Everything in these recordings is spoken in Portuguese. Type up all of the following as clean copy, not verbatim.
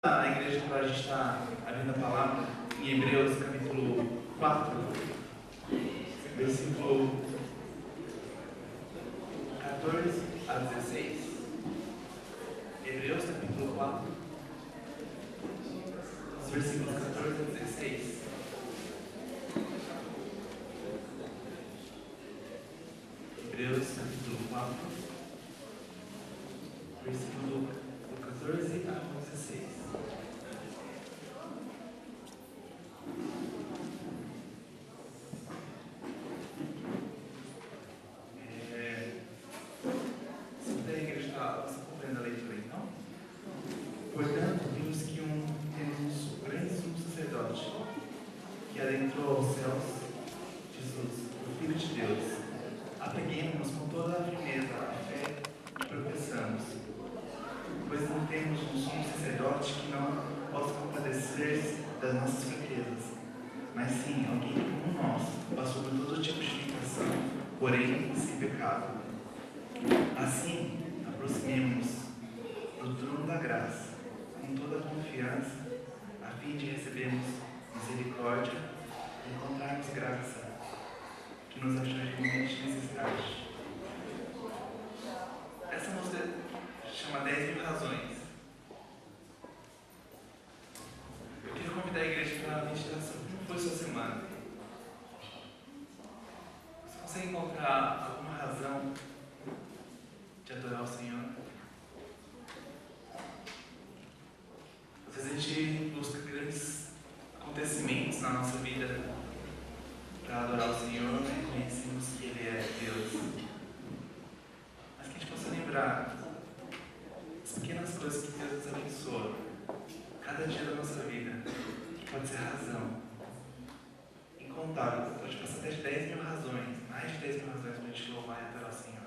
Na igreja, para a gente estar abrindo a palavra em Hebreus capítulo 4, versículo 14 a 16. Hebreus capítulo 4, os versículos 14 a 16. Hebreus capítulo 4, versículo 14 a 16. Portanto, vimos que temos um grande sumo sacerdote que adentrou aos céus, Jesus, o Filho de Deus. Apeguemos-nos com toda a firmeza à fé que professamos, pois não temos um sumo sacerdote que não possa compadecer-se das nossas fraquezas, mas sim alguém que, como nós, passou por todo tipo de tentação, porém sem pecado. Assim, aproximemo-nos do trono da graça com toda a confiança, a fim de recebermos misericórdia e encontrarmos graça que nos ajude em momentos de necessidade. Essa música chama 10.000 razões. Eu queria convidar a igreja para a meditação. Como foi sua semana? Você consegue encontrar alguma razão de adorar o Senhor? Às vezes a gente busca grandes acontecimentos na nossa vida para adorar o Senhor, né? Conhecemos que Ele é Deus. Mas que a gente possa lembrar as pequenas coisas que Deus nos abençoa cada dia da nossa vida, que pode ser razão incontável. Pode passar até de 10.000 razões, mais de 10.000 razões para a gente louvar e adorar o Senhor.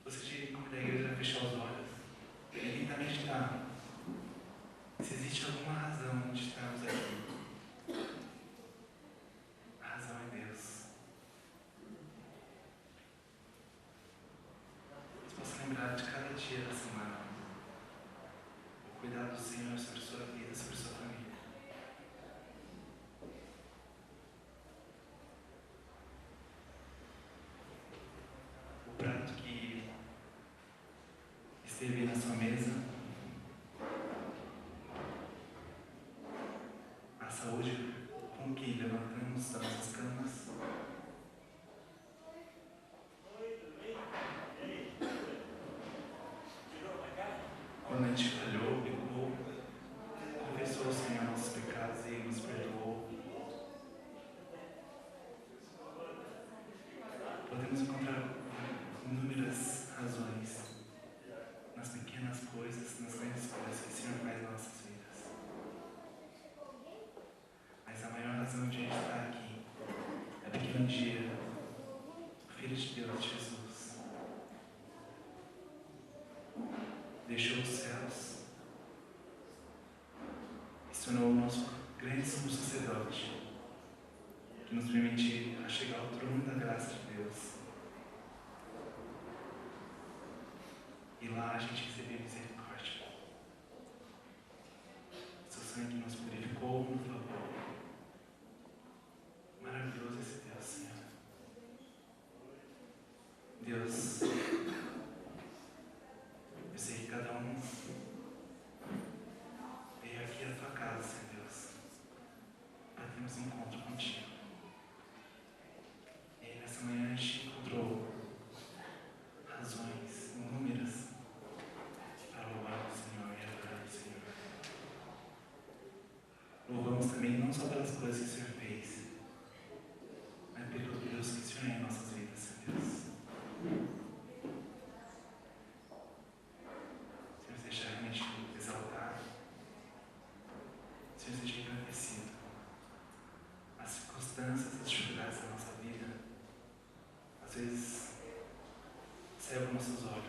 Você te convida a igreja a fechar os olhos e tentar meditar se existe alguma razão de estarmos aqui. A razão é Deus. Você possa lembrar de cada dia da semana o cuidado do Senhor sobre a sua vida, sobre a sua família. O prato que esteve na sua mesa, a saúde com que levantamos das nossas camas, quando a gente falhou, pecou, confessou ao Senhor nossos pecados e Ele nos perdoou. Podemos encontrar inúmeras razões nas pequenas coisas, nas grandes coisas que o Senhor faz em nossas vidas. Mas a maior razão de a gente estar aqui é porque um dia o Filho de Deus, Jesus, deixou os céus e se tornou o nosso grande sumo sacerdote, que nos permite chegar ao trono da graça de Deus. E lá a gente recebeu misericórdia. Seu sangue nos purificou, nos lavou. Maravilhoso esse Deus, Senhor. Deus, eu sei que cada um veio aqui à tua casa, Senhor Deus, para termos um encontro contigo. E aí, nessa manhã a gente encontrou razões inúmeras para louvar o Senhor e adorar o Senhor. Louvamos também não só pelas coisas que o Senhor fez, mas pelo Deus que o Senhor é em nossas vidas, Senhor Deus. Senhor, seja realmente exaltado. Senhor, seja engrandecido. As circunstâncias, as dificuldades da nossa vida, às vezes, cegam nossos olhos.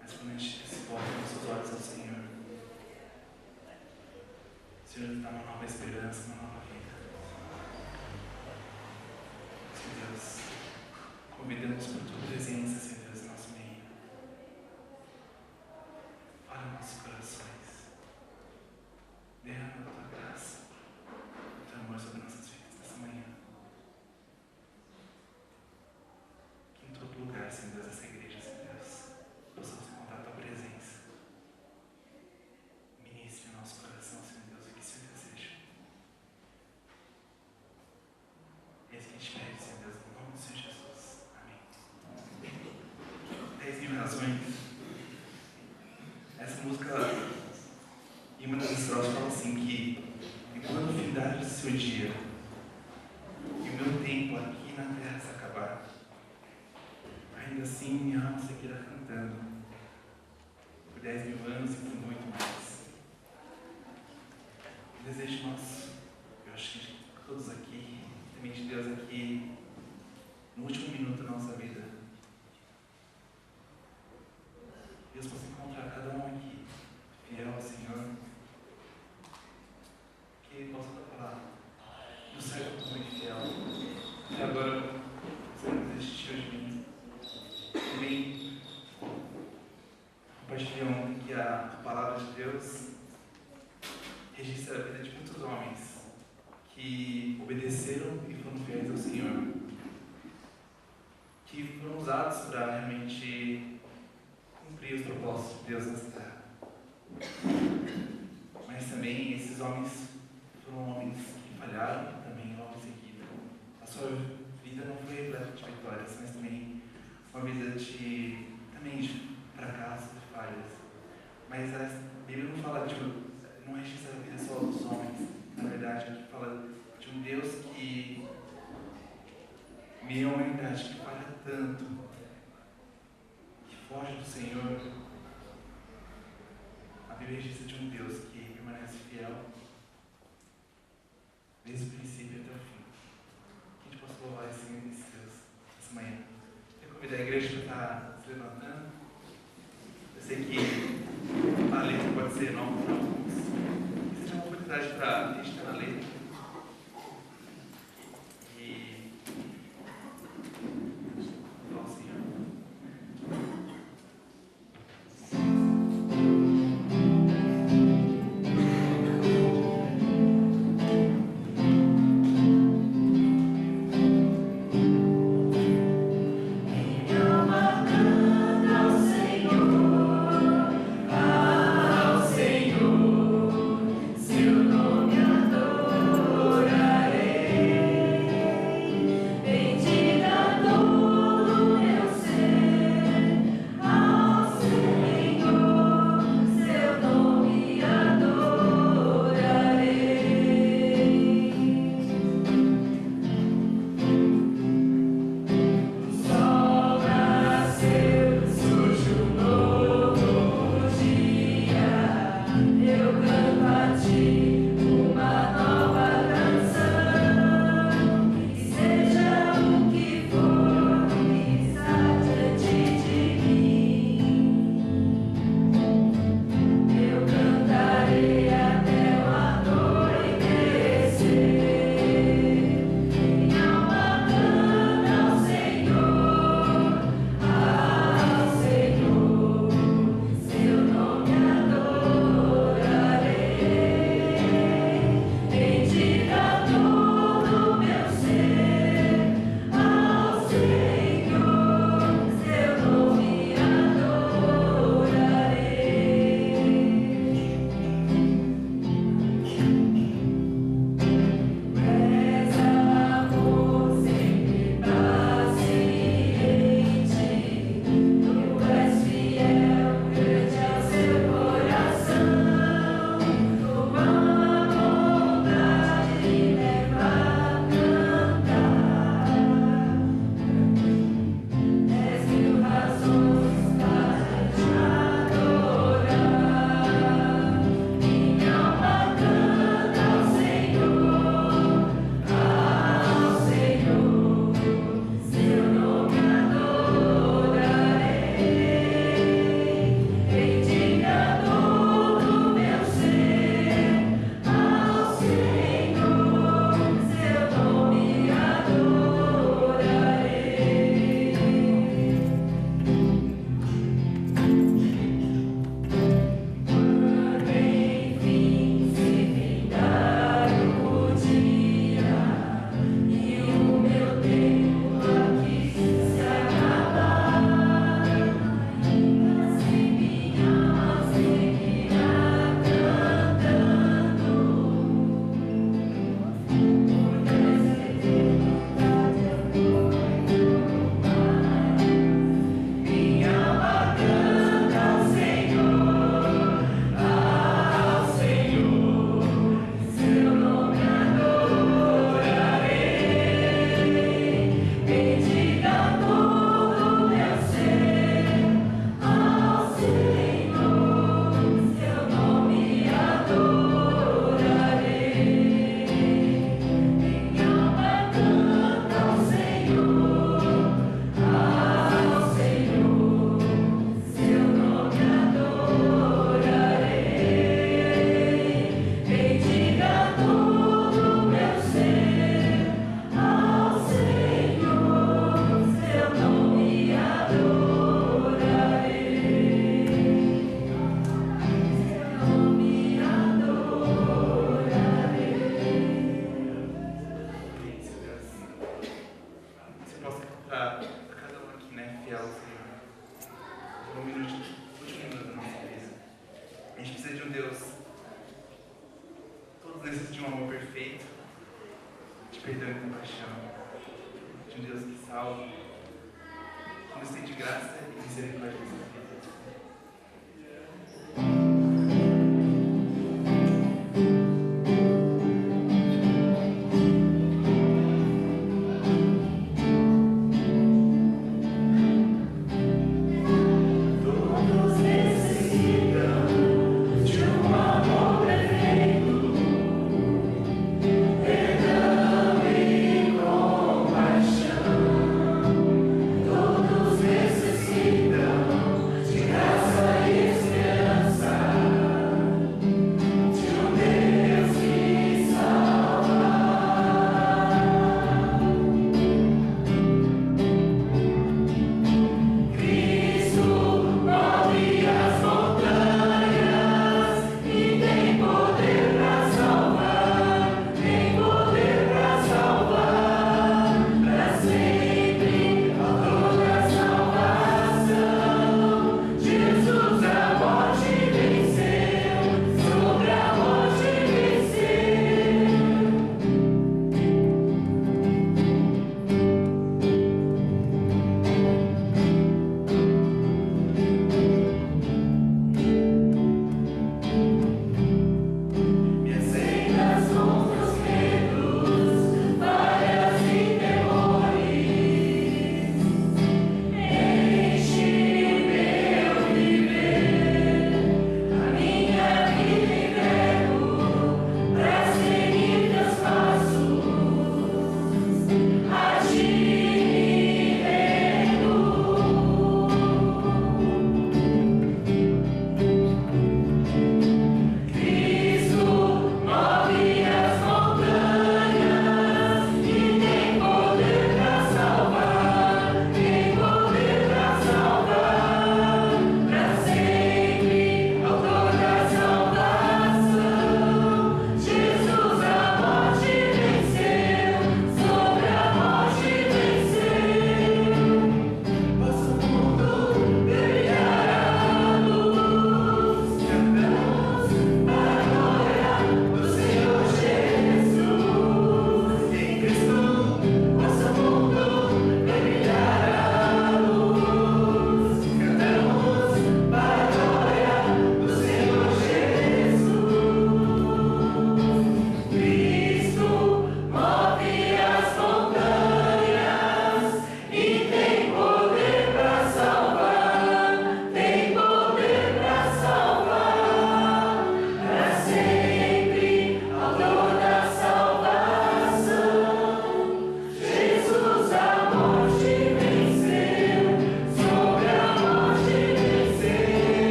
Mas quando a gente se volta nossos olhos ao Senhor, o Senhor nos dá uma nova esperança, uma nova vida. Senhor Deus, convidamos por tua presença, Senhor Deus, em nosso meio. música, em uma das estrofes, fala assim que enquanto findar o seu dia e o meu tempo aqui na terra se acabar, ainda assim minha alma seguirá cantando por 10.000 anos e por muito mais. O desejo nosso, eu acho que de todos aqui, também de Deus aqui, no último minuto da nossa vida, Deus possa encontrar cada um aqui fiel ao Senhor, que Ele possa falar do certo como é fiel. Até agora, você não desistiu de mim. Também compartilhei ontem que a palavra de Deus registra a vida de muitos homens que obedeceram e foram fiéis ao Senhor, que foram usados para realmente cumprir os propósitos de Deus nessa terra. Mas também esses homens foram homens que falharam também logo em seguida. A sua vida não foi repleta de vitórias, mas também uma vida de fracassos e falhas. Mas a Bíblia não fala não registra a vida só dos homens. Na verdade, aqui fala de um Deus que meio à humanidade, que falha tanto, que foge do Senhor. A Bíblia registra de um Deus que permanece fiel desde o princípio até o fim. Que a gente possa louvar esse Deus essa manhã. Eu convido a igreja para estar se levantando. Eu sei que a letra pode ser nova para alguns. Que seja uma oportunidade para a gente estar na letra. E louvar o Senhor. de perdão e compaixão, de um Deus que salva, que nos tem de graça e misericórdia nessa vida.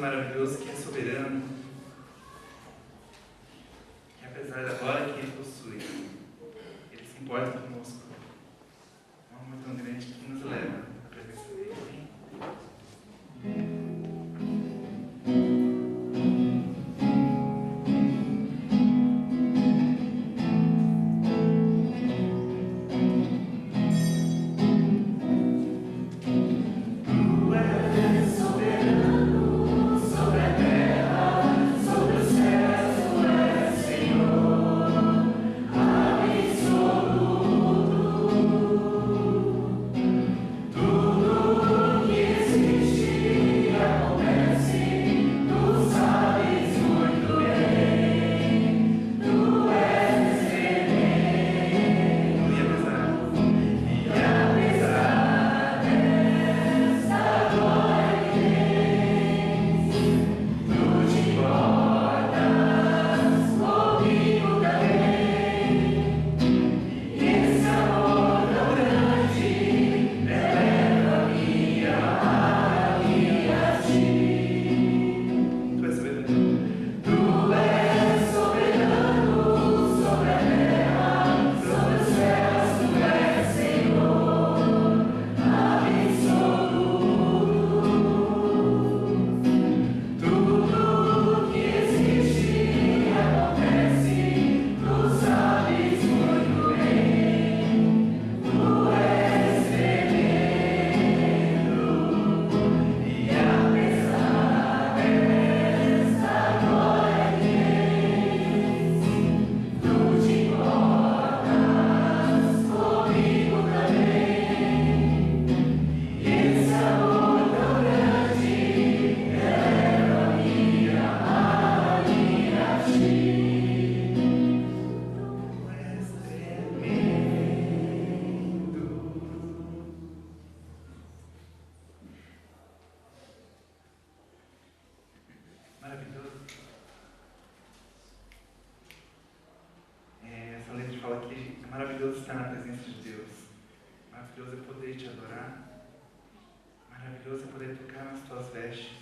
Maravilhoso, que é soberano, que apesar da glória que Ele possui, Ele se importa conosco. É um amor tão grande que nos leva à presença dEle. Tu és soberano sobre a terra te adorar. Maravilhoso é poder tocar nas tuas vestes.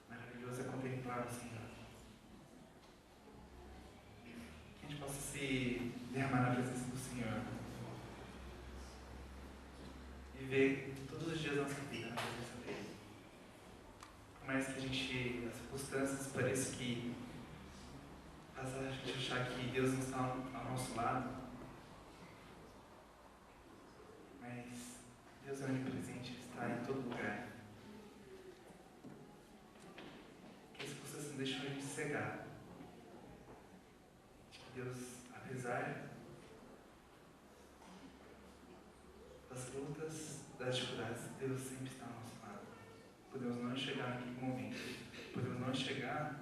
Maravilhoso é contemplar o Senhor. Que a gente possa se derramar na presença do Senhor. Viver todos os dias da nossa vida na presença dele. Por mais que as circunstâncias pareçam que façam a gente achar que Deus não está ao nosso lado, mas Deus é onipresente, Ele está em todo lugar. Que as circunstâncias não deixam a gente cegar. Que Deus, apesar das lutas, das dificuldades, Deus sempre está ao nosso lado. Podemos não enxergar naquele momento. Podemos não enxergar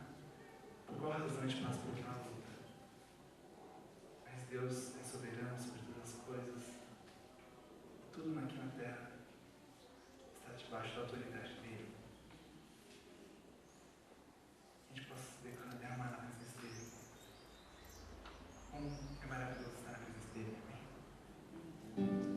por qual razão a gente passa por aquela luta. Mas Deus é soberano sobre todas as coisas. Tudo aqui na terra está debaixo da autoridade dele. Que a gente possa se derramar na presença dele. Como é maravilhoso estar na presença dele. Amém.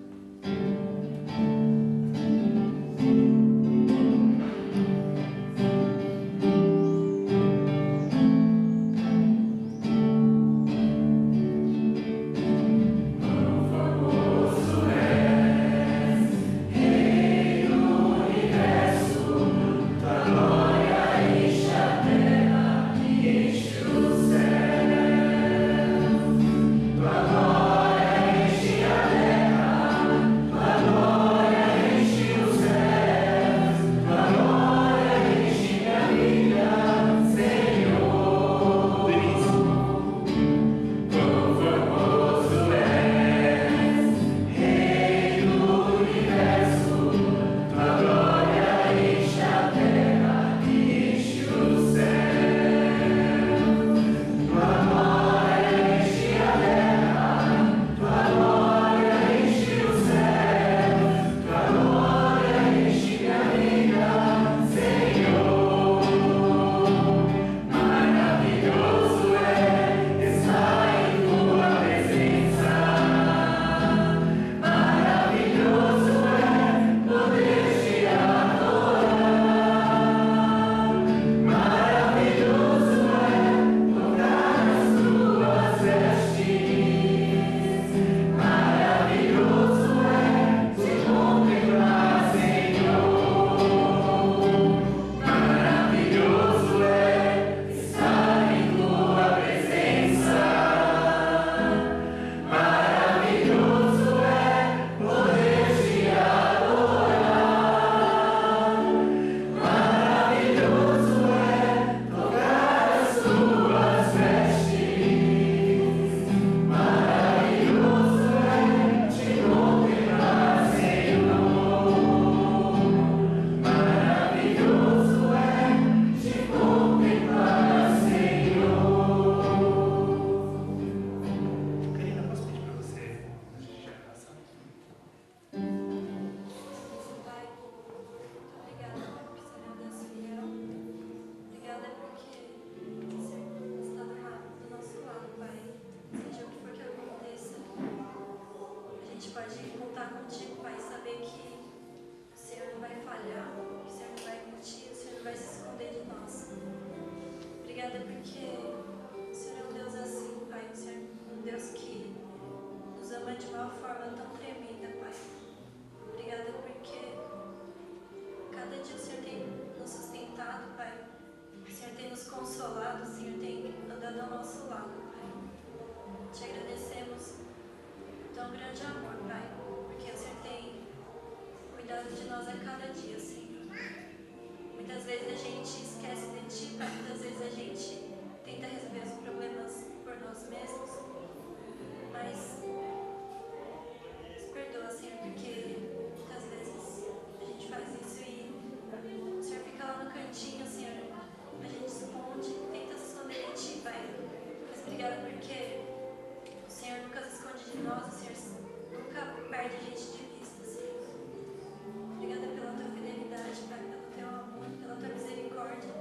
Obrigada pela tua fidelidade, Pai, pelo teu amor, pela tua misericórdia.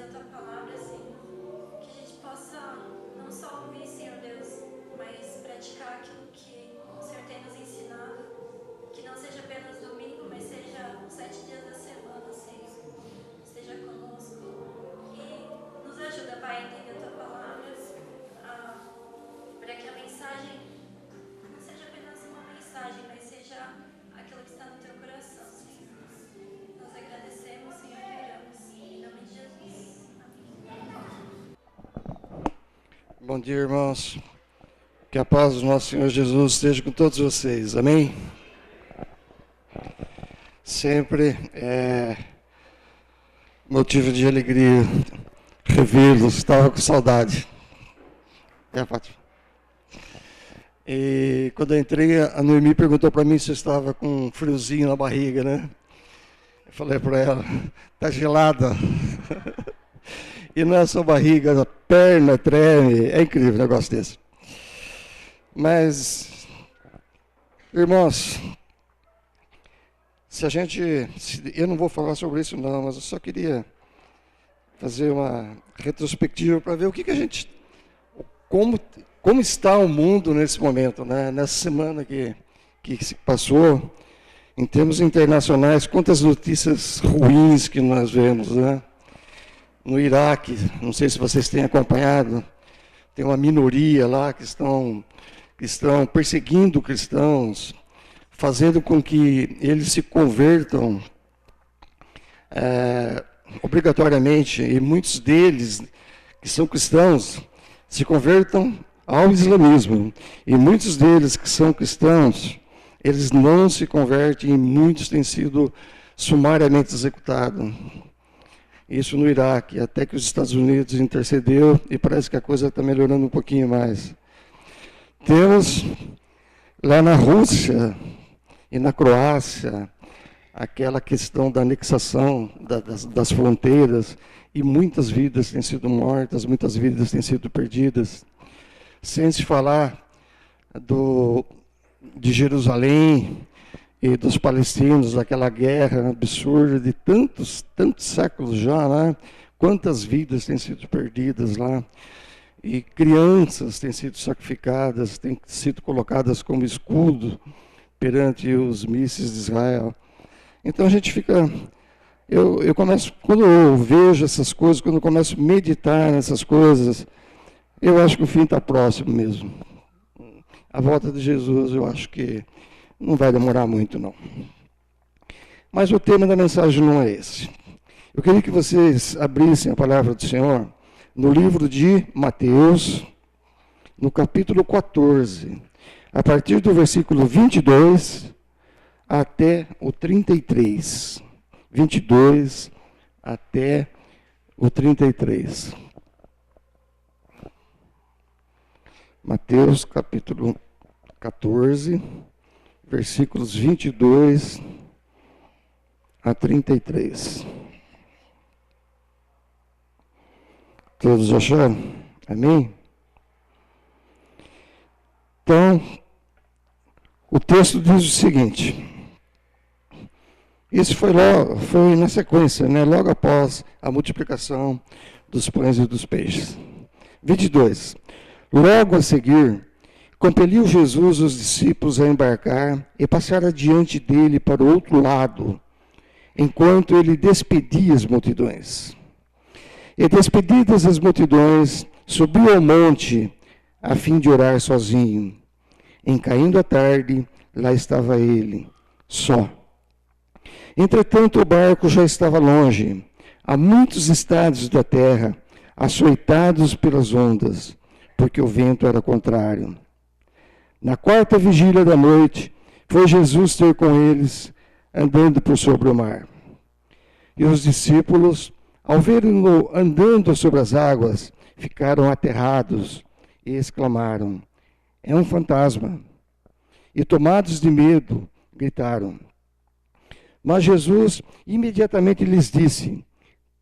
da tua palavra, Senhor. Que a gente possa não só ouvir, Senhor Deus, mas praticar aquilo que o Senhor tem nos ensinado. Que não seja apenas domingo, mas seja os 7 dias da semana, Senhor. Esteja conosco e nos ajuda, Pai, a entender a tua palavra, para que a mensagem não seja apenas uma mensagem, mas seja aquilo que está no teu coração, Senhor. Nós agradecemos, Senhor, e oramos. Em nome de Jesus. Amém. Bom dia, irmãos. Que a paz do nosso Senhor Jesus esteja com todos vocês. Amém? Sempre é motivo de alegria revê-los. Estava com saudade. Fátima. E quando eu entrei, a Noemi perguntou para mim se eu estava com um friozinho na barriga, né? Eu falei para ela, tá gelada. E não é só barriga, a perna treme. É incrível um negócio desse. Mas, irmãos, eu não vou falar sobre isso não, mas eu só queria fazer uma retrospectiva para ver como está o mundo nesse momento, né? Nessa semana que se passou, em termos internacionais, quantas notícias ruins que nós vemos, né? No Iraque, não sei se vocês têm acompanhado, tem uma minoria lá que estão perseguindo cristãos, fazendo com que eles se convertam obrigatoriamente, e muitos deles, que são cristãos, se convertam ao islamismo. E muitos deles que são cristãos, eles não se convertem e muitos têm sido sumariamente executados. Isso no Iraque, até que os Estados Unidos intercedeu e parece que a coisa está melhorando um pouquinho mais. Temos lá na Rússia e na Croácia aquela questão da anexação das fronteiras, e muitas vidas têm sido mortas, muitas vidas têm sido perdidas. Sem se falar de Jerusalém e dos palestinos, daquela guerra absurda de tantos séculos já, né? Quantas vidas têm sido perdidas lá. E crianças têm sido sacrificadas, têm sido colocadas como escudo perante os mísseis de Israel. Então a gente fica... Eu começo, quando eu vejo essas coisas, quando eu começo a meditar nessas coisas, eu acho que o fim está próximo mesmo. A volta de Jesus, eu acho que não vai demorar muito, não. Mas o tema da mensagem não é esse. Eu queria que vocês abrissem a palavra do Senhor no livro de Mateus, no capítulo 14, a partir do versículo 22 até o 33. 22 até o 33. Mateus, capítulo 14, versículos 22 a 33. Todos acharam? Amém? Então, o texto diz o seguinte... Isso foi na sequência, né? Logo após a multiplicação dos pães e dos peixes. 22. Logo a seguir, compeliu Jesus os discípulos a embarcar e passar adiante dele para o outro lado, enquanto ele despedia as multidões. E despedidas as multidões, subiu ao monte a fim de orar sozinho. Em caindo a tarde, lá estava ele, só. Entretanto, o barco já estava longe, a muitos estados da terra, açoitados pelas ondas, porque o vento era contrário. Na quarta vigília da noite, foi Jesus ter com eles, andando por sobre o mar. E os discípulos, ao verem-no andando sobre as águas, ficaram aterrados e exclamaram: é um fantasma. E tomados de medo, gritaram. Mas Jesus imediatamente lhes disse: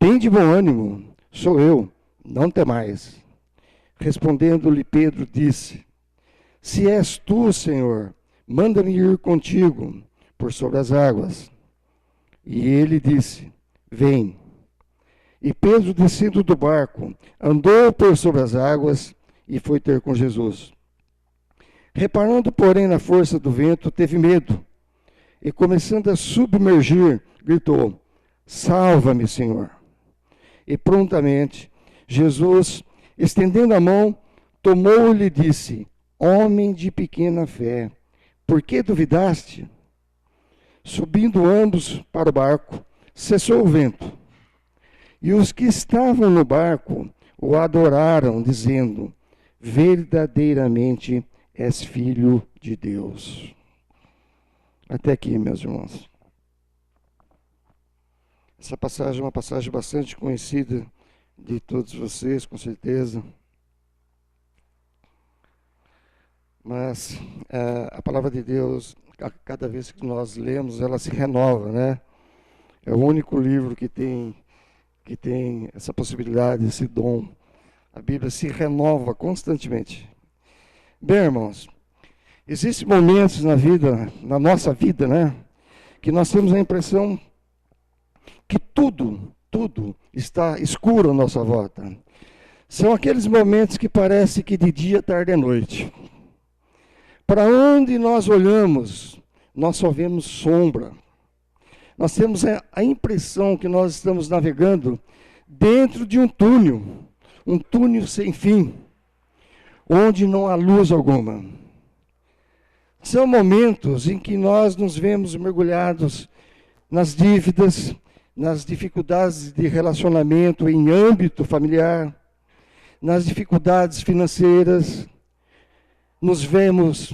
tende bom ânimo, sou eu, não temais. Respondendo-lhe Pedro, disse: se és tu, Senhor, manda-me ir contigo por sobre as águas. E ele disse: vem. E Pedro, descendo do barco, andou por sobre as águas e foi ter com Jesus. Reparando, porém, na força do vento, teve medo. E começando a submergir, gritou: Salva-me, Senhor. E prontamente, Jesus, estendendo a mão, tomou-lhe e disse: Homem de pequena fé, por que duvidaste? Subindo ambos para o barco, cessou o vento. E os que estavam no barco o adoraram, dizendo: Verdadeiramente és filho de Deus. Até aqui, meus irmãos. Essa passagem é uma passagem bastante conhecida de todos vocês, com certeza. Mas a palavra de Deus, cada vez que nós lemos, ela se renova, né? É o único livro que tem essa possibilidade, esse dom. A Bíblia se renova constantemente. Bem, irmãos, existem momentos na nossa vida, né, que nós temos a impressão que tudo está escuro à nossa volta. São aqueles momentos que parece que de dia, tarde e noite. Para onde nós olhamos, nós só vemos sombra. Nós temos a impressão que nós estamos navegando dentro de um túnel sem fim, onde não há luz alguma. São momentos em que nós nos vemos mergulhados nas dívidas, nas dificuldades de relacionamento em âmbito familiar, nas dificuldades financeiras, nos vemos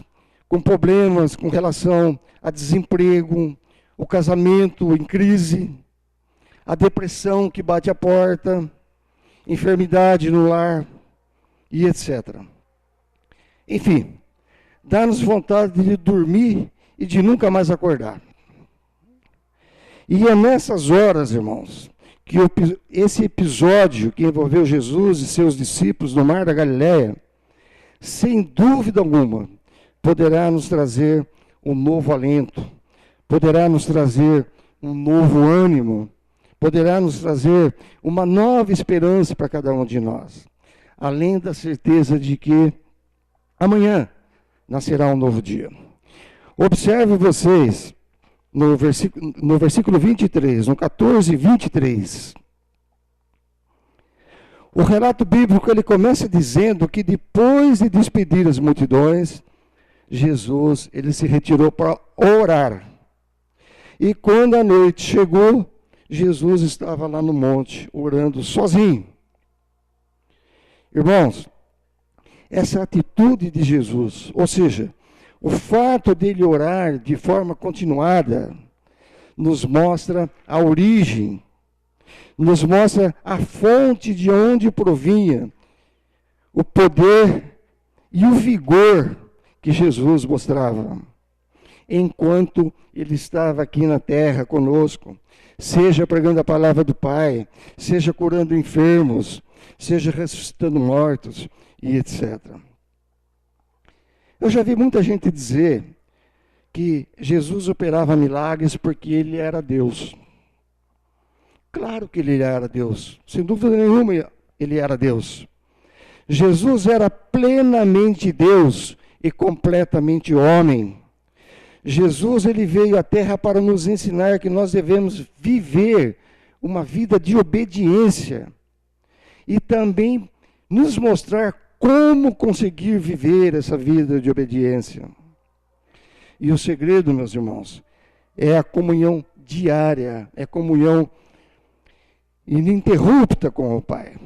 com problemas com relação a desemprego, o casamento em crise, a depressão que bate a porta, enfermidade no lar e etc. Enfim, dá-nos vontade de dormir e de nunca mais acordar. E é nessas horas, irmãos, que esse episódio que envolveu Jesus e seus discípulos no Mar da Galileia, sem dúvida alguma, poderá nos trazer um novo alento, poderá nos trazer um novo ânimo, poderá nos trazer uma nova esperança para cada um de nós, além da certeza de que amanhã nascerá um novo dia. Observe vocês, no versículo 23, no 14 e 23, o relato bíblico ele começa dizendo que depois de despedir as multidões, Jesus ele se retirou para orar. E quando a noite chegou, Jesus estava lá no monte, orando sozinho. Irmãos, essa atitude de Jesus, ou seja, o fato dele orar de forma continuada, nos mostra a origem, nos mostra a fonte de onde provinha o poder e o vigor que Jesus mostrava, enquanto ele estava aqui na terra conosco, seja pregando a palavra do Pai, seja curando enfermos, seja ressuscitando mortos e etc. Eu já vi muita gente dizer que Jesus operava milagres porque ele era Deus. Claro que ele era Deus, sem dúvida nenhuma ele era Deus. Jesus era plenamente Deus e completamente homem. Jesus ele veio à terra para nos ensinar que nós devemos viver uma vida de obediência e também nos mostrar como conseguir viver essa vida de obediência. E o segredo, meus irmãos, é a comunhão diária, é a comunhão ininterrupta com o Pai.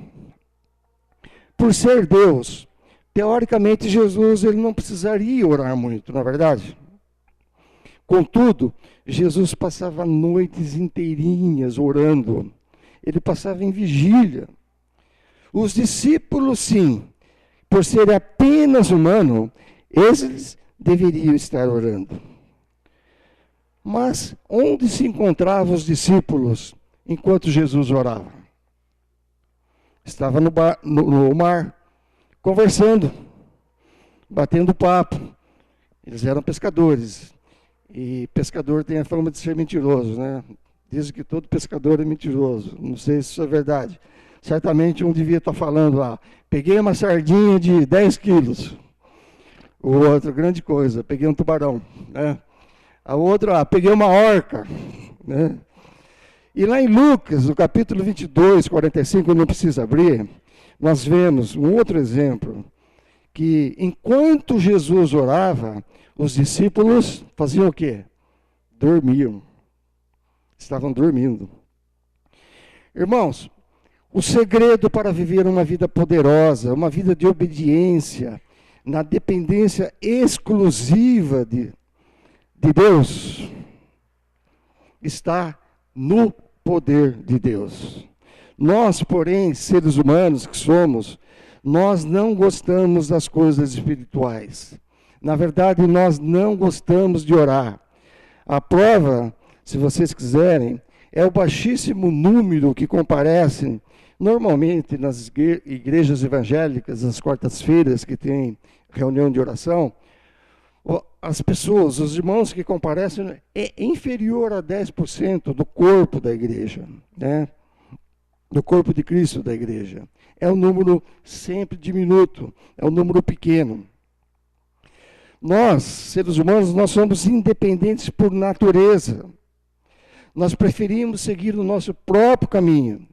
Por ser Deus, teoricamente Jesus ele não precisaria orar muito, não é verdade? Contudo, Jesus passava noites inteirinhas orando. Ele passava em vigília. Os discípulos, sim, por serem apenas humanos, eles deveriam estar orando. Mas onde se encontravam os discípulos enquanto Jesus orava? Estava no mar, conversando, batendo papo. Eles eram pescadores. E pescador tem a fama de ser mentiroso, né? Dizem que todo pescador é mentiroso. Não sei se isso é verdade. Certamente um devia estar falando lá, peguei uma sardinha de 10 quilos. O outro, grande coisa, peguei um tubarão. Né? A outra, peguei uma orca. Né? E lá em Lucas, no capítulo 22, 45, não precisa abrir, nós vemos um outro exemplo, que enquanto Jesus orava, os discípulos faziam o quê? Dormiam. Estavam dormindo. Irmãos, o segredo para viver uma vida poderosa, uma vida de obediência, na dependência exclusiva de Deus, está no poder de Deus. Nós, porém, seres humanos que somos, nós não gostamos das coisas espirituais. Na verdade, nós não gostamos de orar. A prova, se vocês quiserem, é o baixíssimo número que comparecem normalmente nas igrejas evangélicas, nas quartas-feiras que tem reunião de oração. As pessoas, os irmãos que comparecem, é inferior a 10% do corpo da igreja, né? Do corpo de Cristo da igreja. É um número sempre diminuto, é um número pequeno. Nós, seres humanos, nós somos independentes por natureza. Nós preferimos seguir o nosso próprio caminho.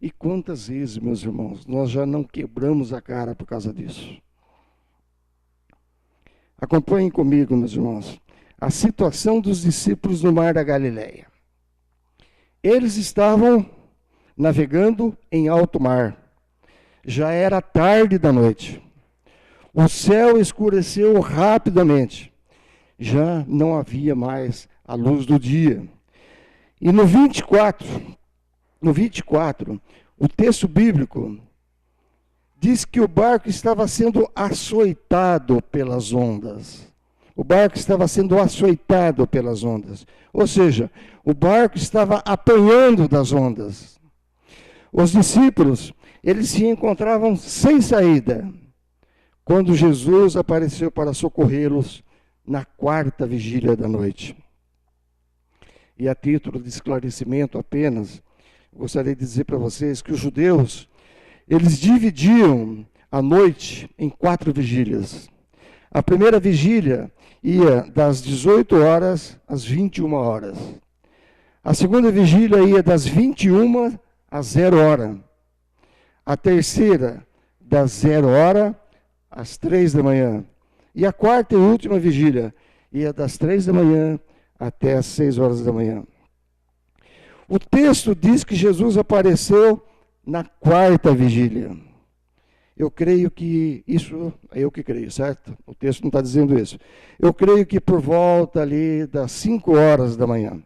E quantas vezes, meus irmãos, nós já não quebramos a cara por causa disso? Acompanhem comigo, meus irmãos, a situação dos discípulos no Mar da Galileia. Eles estavam navegando em alto mar. Já era tarde da noite. O céu escureceu rapidamente. Já não havia mais a luz do dia. E no 24, o texto bíblico diz que o barco estava sendo açoitado pelas ondas. O barco estava sendo açoitado pelas ondas. Ou seja, o barco estava apanhando das ondas. Os discípulos, eles se encontravam sem saída, quando Jesus apareceu para socorrê-los na 4ª vigília da noite. E a título de esclarecimento apenas, gostaria de dizer para vocês que os judeus, eles dividiam a noite em 4 vigílias. A primeira vigília ia das 18 horas às 21 horas. A segunda vigília ia das 21 às 0 hora. A terceira, das 0 hora às 3 da manhã. E a quarta e última vigília ia das 3 da manhã até às 6 horas da manhã. O texto diz que Jesus apareceu na 4ª vigília. Eu creio que isso, é eu que creio, certo? O texto não está dizendo isso. Eu creio que por volta ali das 5 horas da manhã.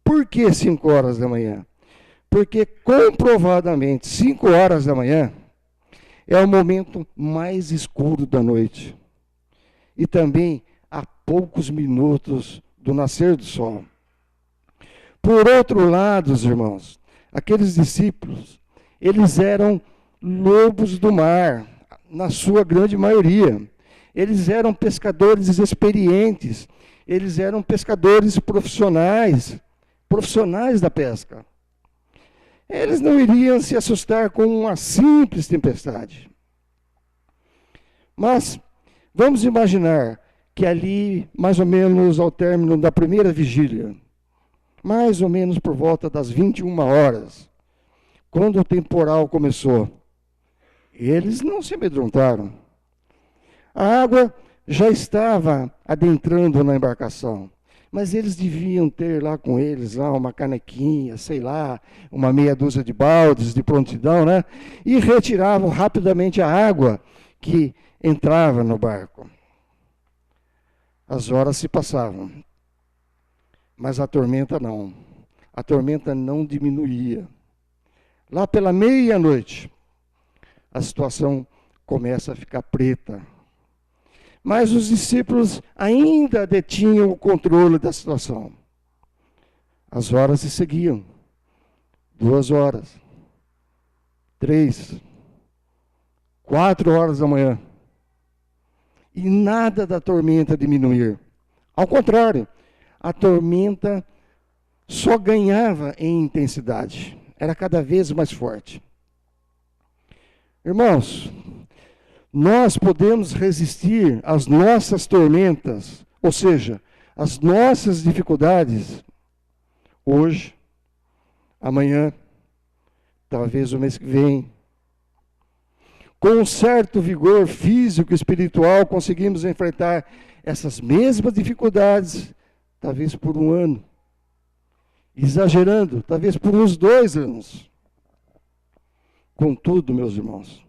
Por que 5 horas da manhã? Porque comprovadamente 5 horas da manhã é o momento mais escuro da noite. E também a poucos minutos do nascer do sol. Por outro lado, irmãos, aqueles discípulos, eles eram lobos do mar, na sua grande maioria. Eles eram pescadores experientes, eles eram pescadores profissionais da pesca. Eles não iriam se assustar com uma simples tempestade. Mas vamos imaginar que ali, mais ou menos ao término da primeira vigília, mais ou menos por volta das 21 horas, quando o temporal começou, eles não se amedrontaram. A água já estava adentrando na embarcação, mas eles deviam ter lá com eles lá uma canequinha, sei lá, uma meia dúzia de baldes de prontidão, né? E retiravam rapidamente a água que entrava no barco. As horas se passavam, mas a tormenta não. A tormenta não diminuía. Lá pela meia-noite, a situação começa a ficar preta. Mas os discípulos ainda detinham o controle da situação. As horas se seguiam. 2 horas. 3. 4 horas da manhã. E nada da tormenta diminuir. Ao contrário, a tormenta só ganhava em intensidade, era cada vez mais forte. Irmãos, nós podemos resistir às nossas tormentas, ou seja, às nossas dificuldades, hoje, amanhã, talvez o mês que vem. Com um certo vigor físico e espiritual, conseguimos enfrentar essas mesmas dificuldades, talvez por um ano. Exagerando, talvez por uns 2 anos. Contudo, meus irmãos,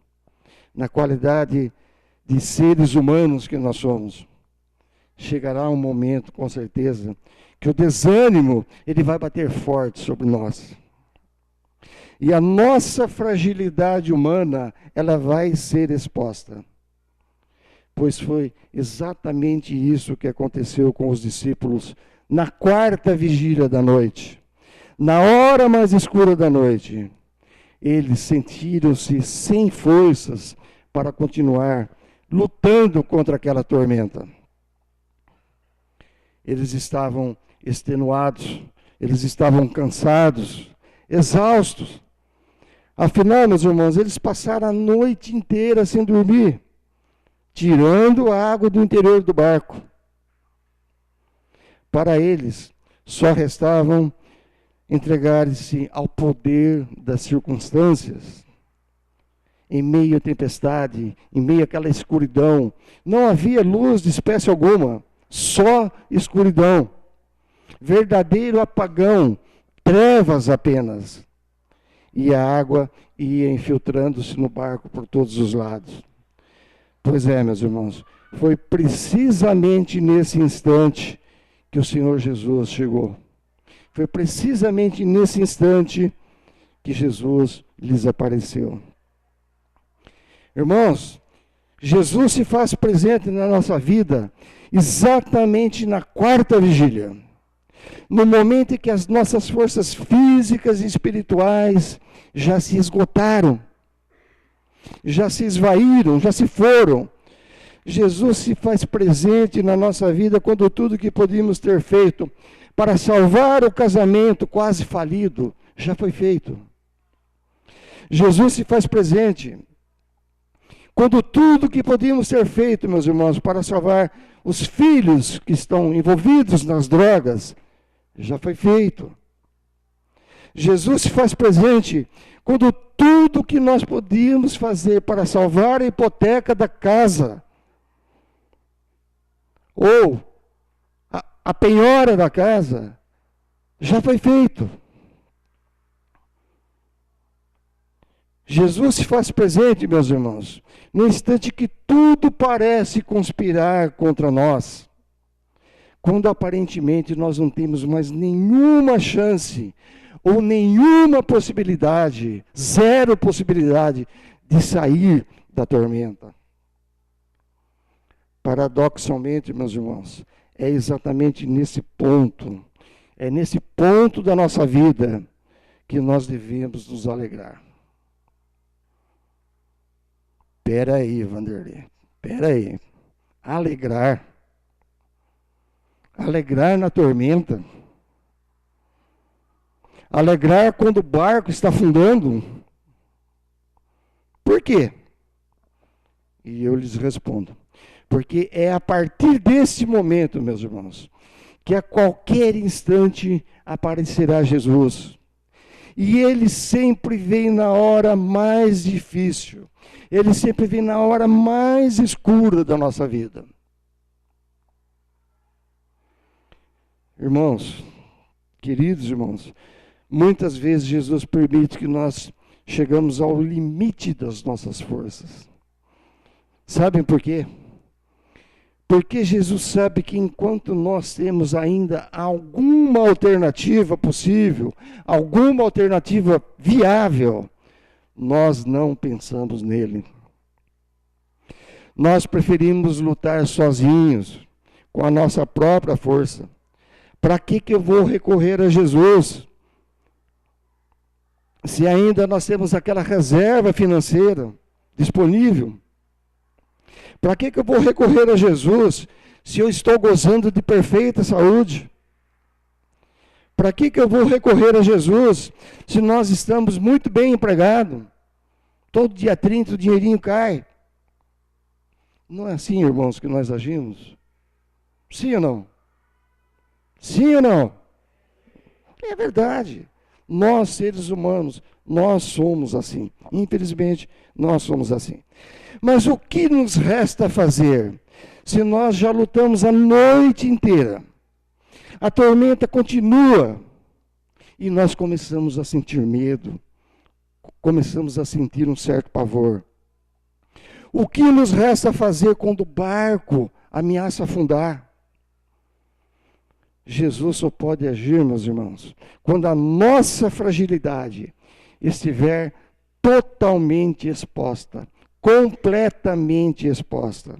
na qualidade de seres humanos que nós somos, chegará um momento, com certeza, que o desânimo ele vai bater forte sobre nós. E a nossa fragilidade humana, ela vai ser exposta. Pois foi exatamente isso que aconteceu com os discípulos na 4ª vigília da noite. Na hora mais escura da noite, eles sentiram-se sem forças para continuar lutando contra aquela tormenta. Eles estavam extenuados, eles estavam cansados, exaustos. Afinal, meus irmãos, eles passaram a noite inteira sem dormir, tirando a água do interior do barco. Para eles, só restavam entregar-se ao poder das circunstâncias. Em meio à tempestade, em meio àquela escuridão, não havia luz de espécie alguma, só escuridão. Verdadeiro apagão, trevas apenas. E a água ia infiltrando-se no barco por todos os lados. Pois é, meus irmãos, foi precisamente nesse instante que o Senhor Jesus chegou. Foi precisamente nesse instante que Jesus lhes apareceu. Irmãos, Jesus se faz presente na nossa vida exatamente na 4ª vigília. No momento em que as nossas forças físicas e espirituais já se esgotaram, já se esvaíram, já se foram. Jesus se faz presente na nossa vida quando tudo que podíamos ter feito para salvar o casamento quase falido já foi feito. Jesus se faz presente quando tudo que podíamos ter feito, meus irmãos, para salvar os filhos que estão envolvidos nas drogas, já foi feito. Jesus se faz presente quando tudo que nós podíamos fazer para salvar a hipoteca da casa, ou a penhora da casa, já foi feito. Jesus se faz presente, meus irmãos, no instante que tudo parece conspirar contra nós, quando aparentemente nós não temos mais nenhuma chance, ou nenhuma possibilidade, zero possibilidade de sair da tormenta. Paradoxalmente, meus irmãos, é exatamente nesse ponto, é nesse ponto da nossa vida que nós devemos nos alegrar. Espera aí, Vanderlei, espera aí. Alegrar na tormenta. Alegrar quando o barco está afundando. Por quê? E eu lhes respondo. Porque é a partir desse momento, meus irmãos, que a qualquer instante aparecerá Jesus. E ele sempre vem na hora mais difícil. Ele sempre vem na hora mais escura da nossa vida. Irmãos, queridos irmãos, muitas vezes Jesus permite que nós chegamos ao limite das nossas forças. Sabem por quê? Porque Jesus sabe que enquanto nós temos ainda alguma alternativa possível, alguma alternativa viável, nós não pensamos nele. Nós preferimos lutar sozinhos, com a nossa própria força. Para que eu vou recorrer a Jesus? Se ainda nós temos aquela reserva financeira disponível. Para que eu vou recorrer a Jesus se eu estou gozando de perfeita saúde? Para que eu vou recorrer a Jesus se nós estamos muito bem empregados? Todo dia 30 o dinheirinho cai. Não é assim, irmãos, que nós agimos? Sim ou não? Sim ou não? É verdade. Nós, seres humanos, nós somos assim. Infelizmente, nós somos assim. Mas o que nos resta fazer se nós já lutamos a noite inteira? A tormenta continua e nós começamos a sentir medo, começamos a sentir um certo pavor. O que nos resta fazer quando o barco ameaça afundar? Jesus só pode agir, meus irmãos, quando a nossa fragilidade estiver totalmente exposta, completamente exposta.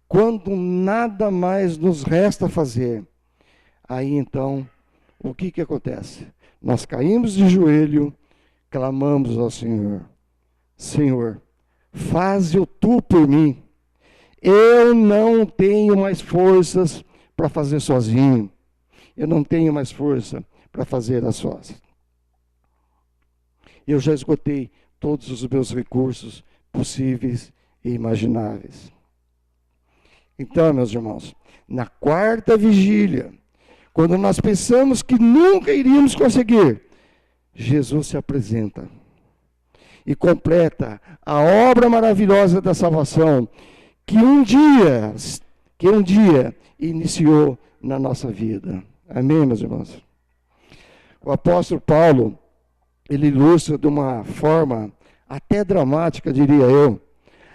Quando nada mais nos resta fazer, aí então, o que acontece? Nós caímos de joelho, clamamos ao Senhor. Senhor, faze-o tu por mim. Eu não tenho mais forças para fazer sozinho. Eu não tenho mais força para fazer a sós. Eu já esgotei todos os meus recursos possíveis e imagináveis. Então, meus irmãos, na quarta vigília, quando nós pensamos que nunca iríamos conseguir, Jesus se apresenta e completa a obra maravilhosa da salvação que um dia iniciou na nossa vida. Amém, meus irmãos? O apóstolo Paulo, ele ilustra de uma forma até dramática, diria eu,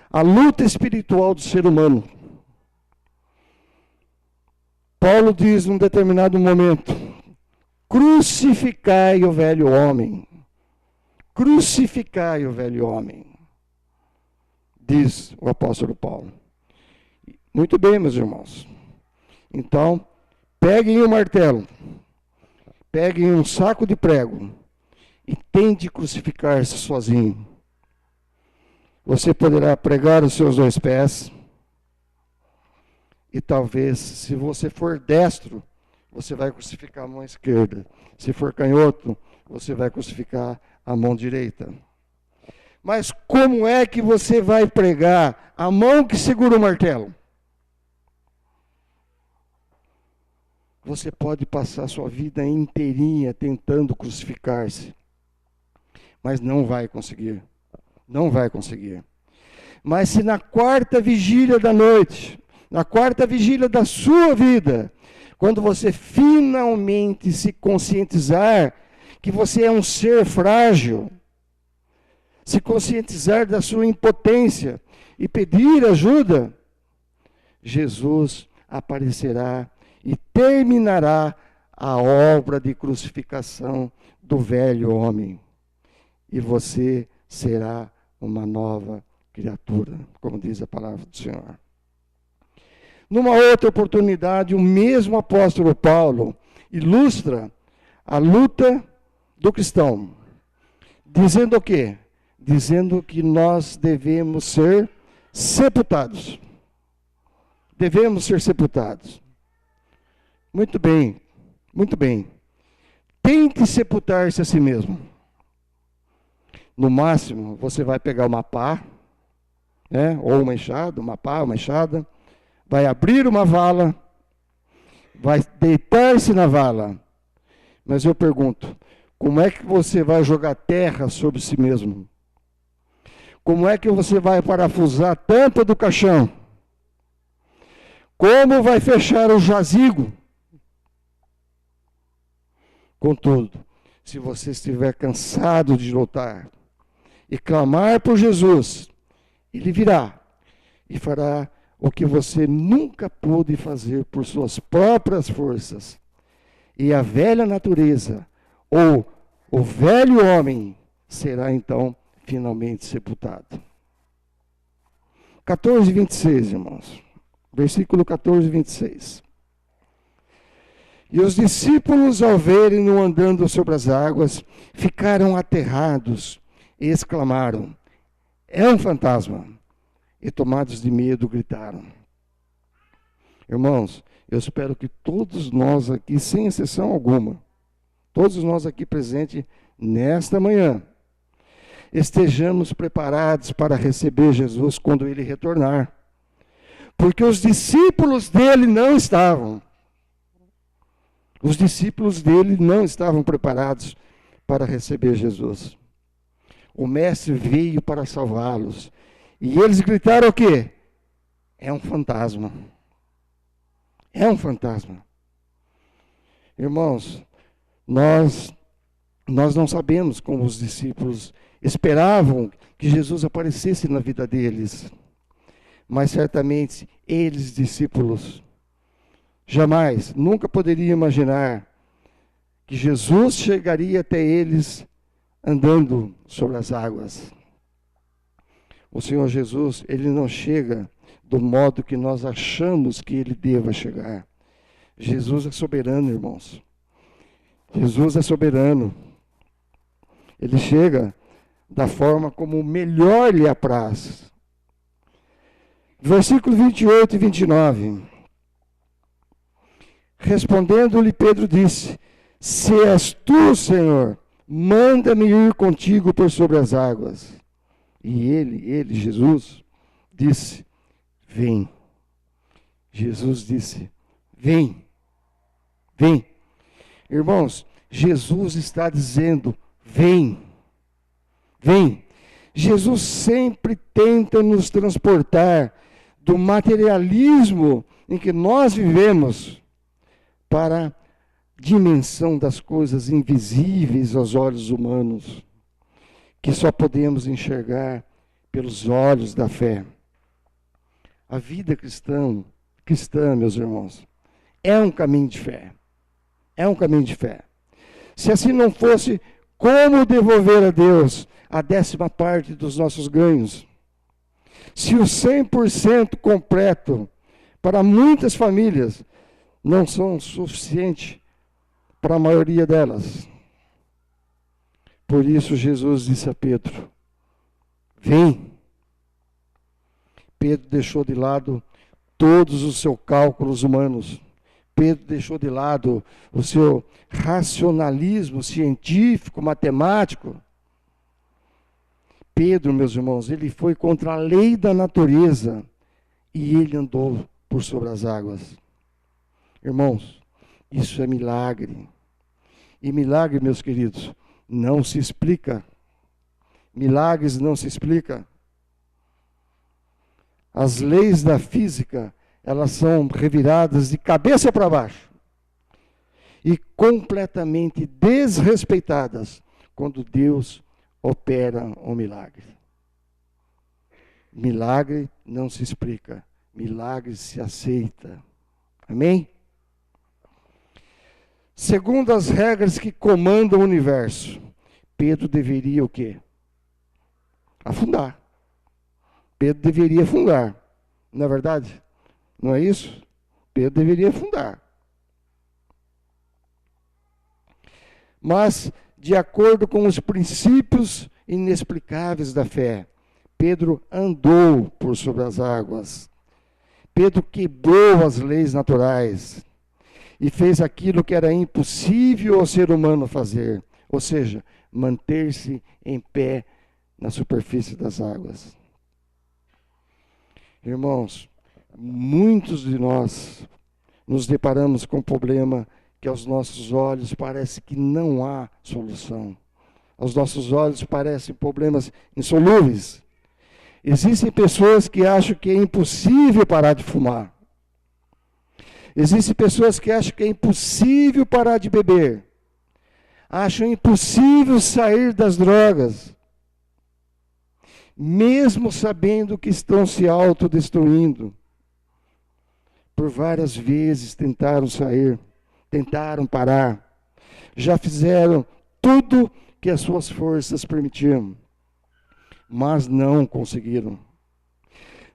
a luta espiritual do ser humano. Paulo diz num determinado momento: crucificai o velho homem. Crucificai o velho homem. Diz o apóstolo Paulo. Muito bem, meus irmãos. Então, peguem um martelo, peguem um saco de prego e tente crucificar-se sozinho. Você poderá pregar os seus 2 pés e talvez, se você for destro, você vai crucificar a mão esquerda. Se for canhoto, você vai crucificar a mão direita. Mas como é que você vai pregar a mão que segura o martelo? Você pode passar a sua vida inteirinha tentando crucificar-se, mas não vai conseguir. Não vai conseguir. Mas se na quarta vigília da noite, na quarta vigília da sua vida, quando você finalmente se conscientizar que você é um ser frágil, se conscientizar da sua impotência e pedir ajuda, Jesus aparecerá e terminará a obra de crucificação do velho homem. E você será uma nova criatura, como diz a palavra do Senhor. Numa outra oportunidade, o mesmo apóstolo Paulo ilustra a luta do cristão, dizendo o quê? Dizendo que nós devemos ser sepultados. Devemos ser sepultados. Muito bem, muito bem. Tente sepultar-se a si mesmo. No máximo, você vai pegar uma pá, né, ou uma enxada, uma pá, uma enxada, vai abrir uma vala, vai deitar-se na vala. Mas eu pergunto, como é que você vai jogar terra sobre si mesmo? Como é que você vai parafusar a tampa do caixão? Como vai fechar o jazigo? Contudo, se você estiver cansado de lutar e clamar por Jesus, Ele virá e fará o que você nunca pôde fazer por suas próprias forças. E a velha natureza, ou o velho homem, será então finalmente sepultado. 14, 26, irmãos. Versículo 14, 26. E os discípulos, ao verem-no andando sobre as águas, ficaram aterrados e exclamaram: é um fantasma! E tomados de medo, gritaram. Irmãos, Eu espero que todos nós aqui, sem exceção alguma, todos nós aqui presentes nesta manhã, estejamos preparados para receber Jesus quando Ele retornar. Porque os discípulos dele não estavam. Os discípulos dele não estavam preparados para receber Jesus. O Mestre veio para salvá-los. E eles gritaram o quê? É um fantasma. É um fantasma. Irmãos, nós não sabemos como os discípulos esperavam que Jesus aparecesse na vida deles. Mas certamente eles, discípulos, jamais, nunca poderiam imaginar que Jesus chegaria até eles andando sobre as águas. O Senhor Jesus, Ele não chega do modo que nós achamos que Ele deva chegar. Jesus é soberano, irmãos. Jesus é soberano. Ele chega da forma como melhor lhe apraz. Versículo 28 e 29. Respondendo-lhe, Pedro disse: Se és tu, Senhor, manda-me ir contigo por sobre as águas. E ele, Jesus, disse: Vem. Jesus disse: Vem. Vem. Irmãos, Jesus está dizendo: Vem. Vem. Jesus sempre tenta nos transportar do materialismo em que nós vivemos para a dimensão das coisas invisíveis aos olhos humanos, que só podemos enxergar pelos olhos da fé. A vida cristã, meus irmãos, é um caminho de fé. É um caminho de fé. Se assim não fosse, como devolver a Deus a 10ª parte dos nossos ganhos? Se o 100% completo para muitas famílias não são suficiente para a maioria delas. Por isso Jesus disse a Pedro: Vem. Pedro deixou de lado todos os seus cálculos humanos. Pedro deixou de lado o seu racionalismo científico, matemático. Pedro, meus irmãos, ele foi contra a lei da natureza e ele andou por sobre as águas. Irmãos, isso é milagre. E milagre, meus queridos, não se explica. Milagres não se explica. As leis da física, elas são reviradas de cabeça para baixo e completamente desrespeitadas quando Deus opera um milagre. Milagre não se explica, milagre se aceita. Amém? Segundo as regras que comandam o universo, Pedro deveria o quê? Afundar. Pedro deveria afundar. Não é verdade? Não é isso? Pedro deveria afundar. Mas, de acordo com os princípios inexplicáveis da fé, Pedro andou por sobre as águas. Pedro quebrou as leis naturais e fez aquilo que era impossível ao ser humano fazer, ou seja, manter-se em pé na superfície das águas. Irmãos, muitos de nós nos deparamos com um problema que aos nossos olhos parece que não há solução. Aos nossos olhos parecem problemas insolúveis. Existem pessoas que acham que é impossível parar de fumar. Existem pessoas que acham que é impossível parar de beber. Acham impossível sair das drogas. Mesmo sabendo que estão se autodestruindo. Por várias vezes tentaram sair, tentaram parar. Já fizeram tudo que as suas forças permitiam. Mas não conseguiram.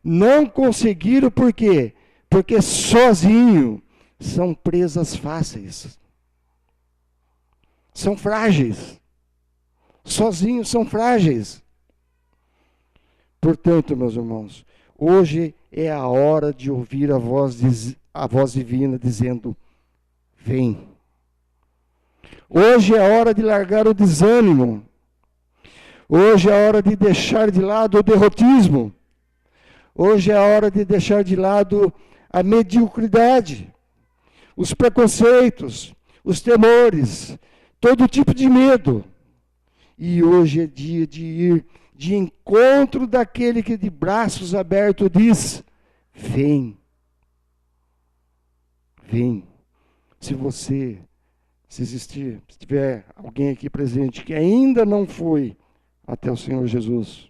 Não conseguiram por quê? Porque sozinho são presas fáceis. São frágeis. Sozinhos são frágeis. Portanto, meus irmãos, hoje é a hora de ouvir a voz a voz divina dizendo: vem. Hoje é a hora de largar o desânimo. Hoje é a hora de deixar de lado o derrotismo. Hoje é a hora de deixar de lado a mediocridade, os preconceitos, os temores, todo tipo de medo. E hoje é dia de ir de encontro daquele que de braços abertos diz: vem. Vem. Se tiver alguém aqui presente que ainda não foi até o Senhor Jesus,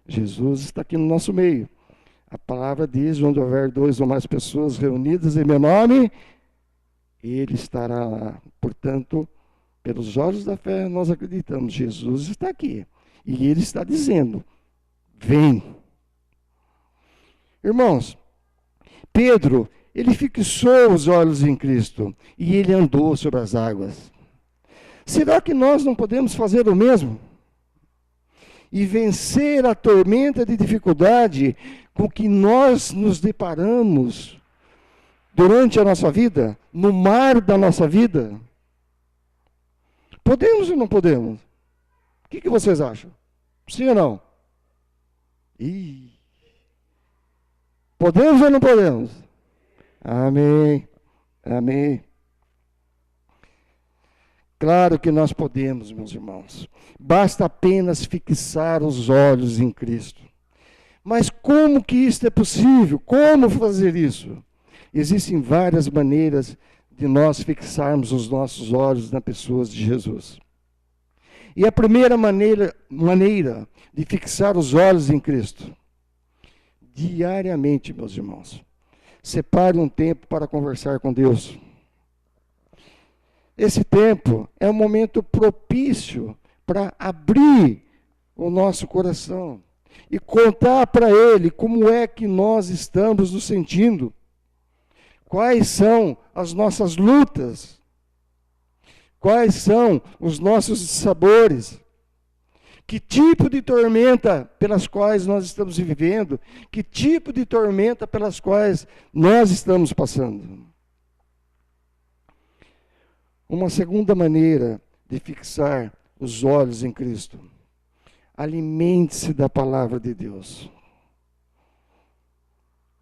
Jesus está aqui no nosso meio. A palavra diz: onde houver 2 ou mais pessoas reunidas em meu nome, Ele estará lá. Portanto, pelos olhos da fé, nós acreditamos, Jesus está aqui. E Ele está dizendo: vem. Irmãos, Pedro, ele fixou os olhos em Cristo e ele andou sobre as águas. Será que nós não podemos fazer o mesmo? E vencer a tormenta de dificuldade com que nós nos deparamos durante a nossa vida, no mar da nossa vida? Podemos ou não podemos? O que vocês acham? Sim ou não? Podemos ou não podemos? Amém. Amém. Claro que nós podemos, meus irmãos. Basta apenas fixar os olhos em Cristo. Mas como que isso é possível? Como fazer isso? Existem várias maneiras de nós fixarmos os nossos olhos na pessoa de Jesus. E a primeira maneira de fixar os olhos em Cristo, diariamente, meus irmãos, separe um tempo para conversar com Deus. Esse tempo é um momento propício para abrir o nosso coração e contar para Ele como é que nós estamos nos sentindo, quais são as nossas lutas, quais são os nossos sabores, que tipo de tormenta pelas quais nós estamos vivendo, que tipo de tormenta pelas quais nós estamos passando. Uma segunda maneira de fixar os olhos em Cristo: alimente-se da palavra de Deus.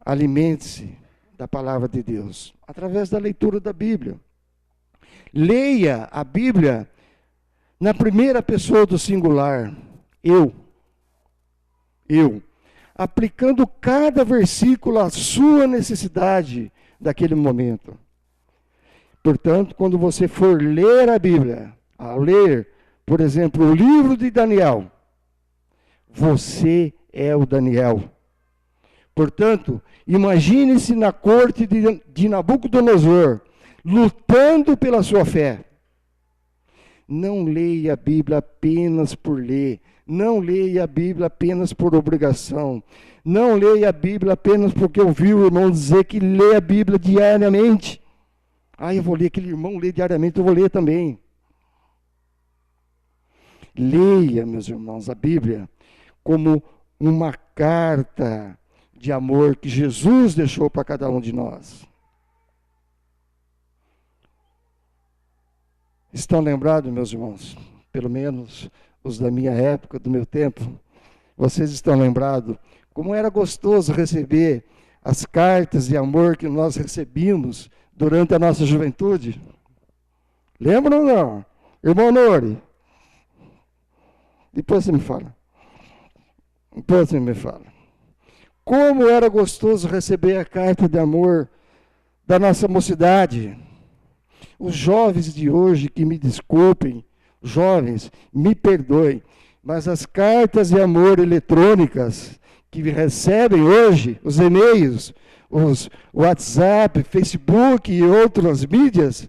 Alimente-se da palavra de Deus através da leitura da Bíblia. Leia a Bíblia na primeira pessoa do singular, eu, aplicando cada versículo à sua necessidade daquele momento. Portanto, quando você for ler a Bíblia, ao ler, por exemplo, o livro de Daniel, você é o Daniel. Portanto, imagine-se na corte de Nabucodonosor, lutando pela sua fé. Não leia a Bíblia apenas por ler. Não leia a Bíblia apenas por obrigação. Não leia a Bíblia apenas porque ouviu o irmão dizer que lê a Bíblia diariamente. Eu vou ler, aquele irmão lê diariamente, eu vou ler também. Leia, meus irmãos, a Bíblia como uma carta de amor que Jesus deixou para cada um de nós. Estão lembrados, meus irmãos? Pelo menos os da minha época, do meu tempo. Vocês estão lembrados como era gostoso receber as cartas de amor que nós recebíamos durante a nossa juventude? Lembram ou não? Irmão Nori? Depois você me fala. Como era gostoso receber a carta de amor da nossa mocidade. Os jovens de hoje, que me desculpem, jovens, me perdoem, mas as cartas de amor eletrônicas que recebem hoje, os e-mails, os WhatsApp, Facebook e outras mídias,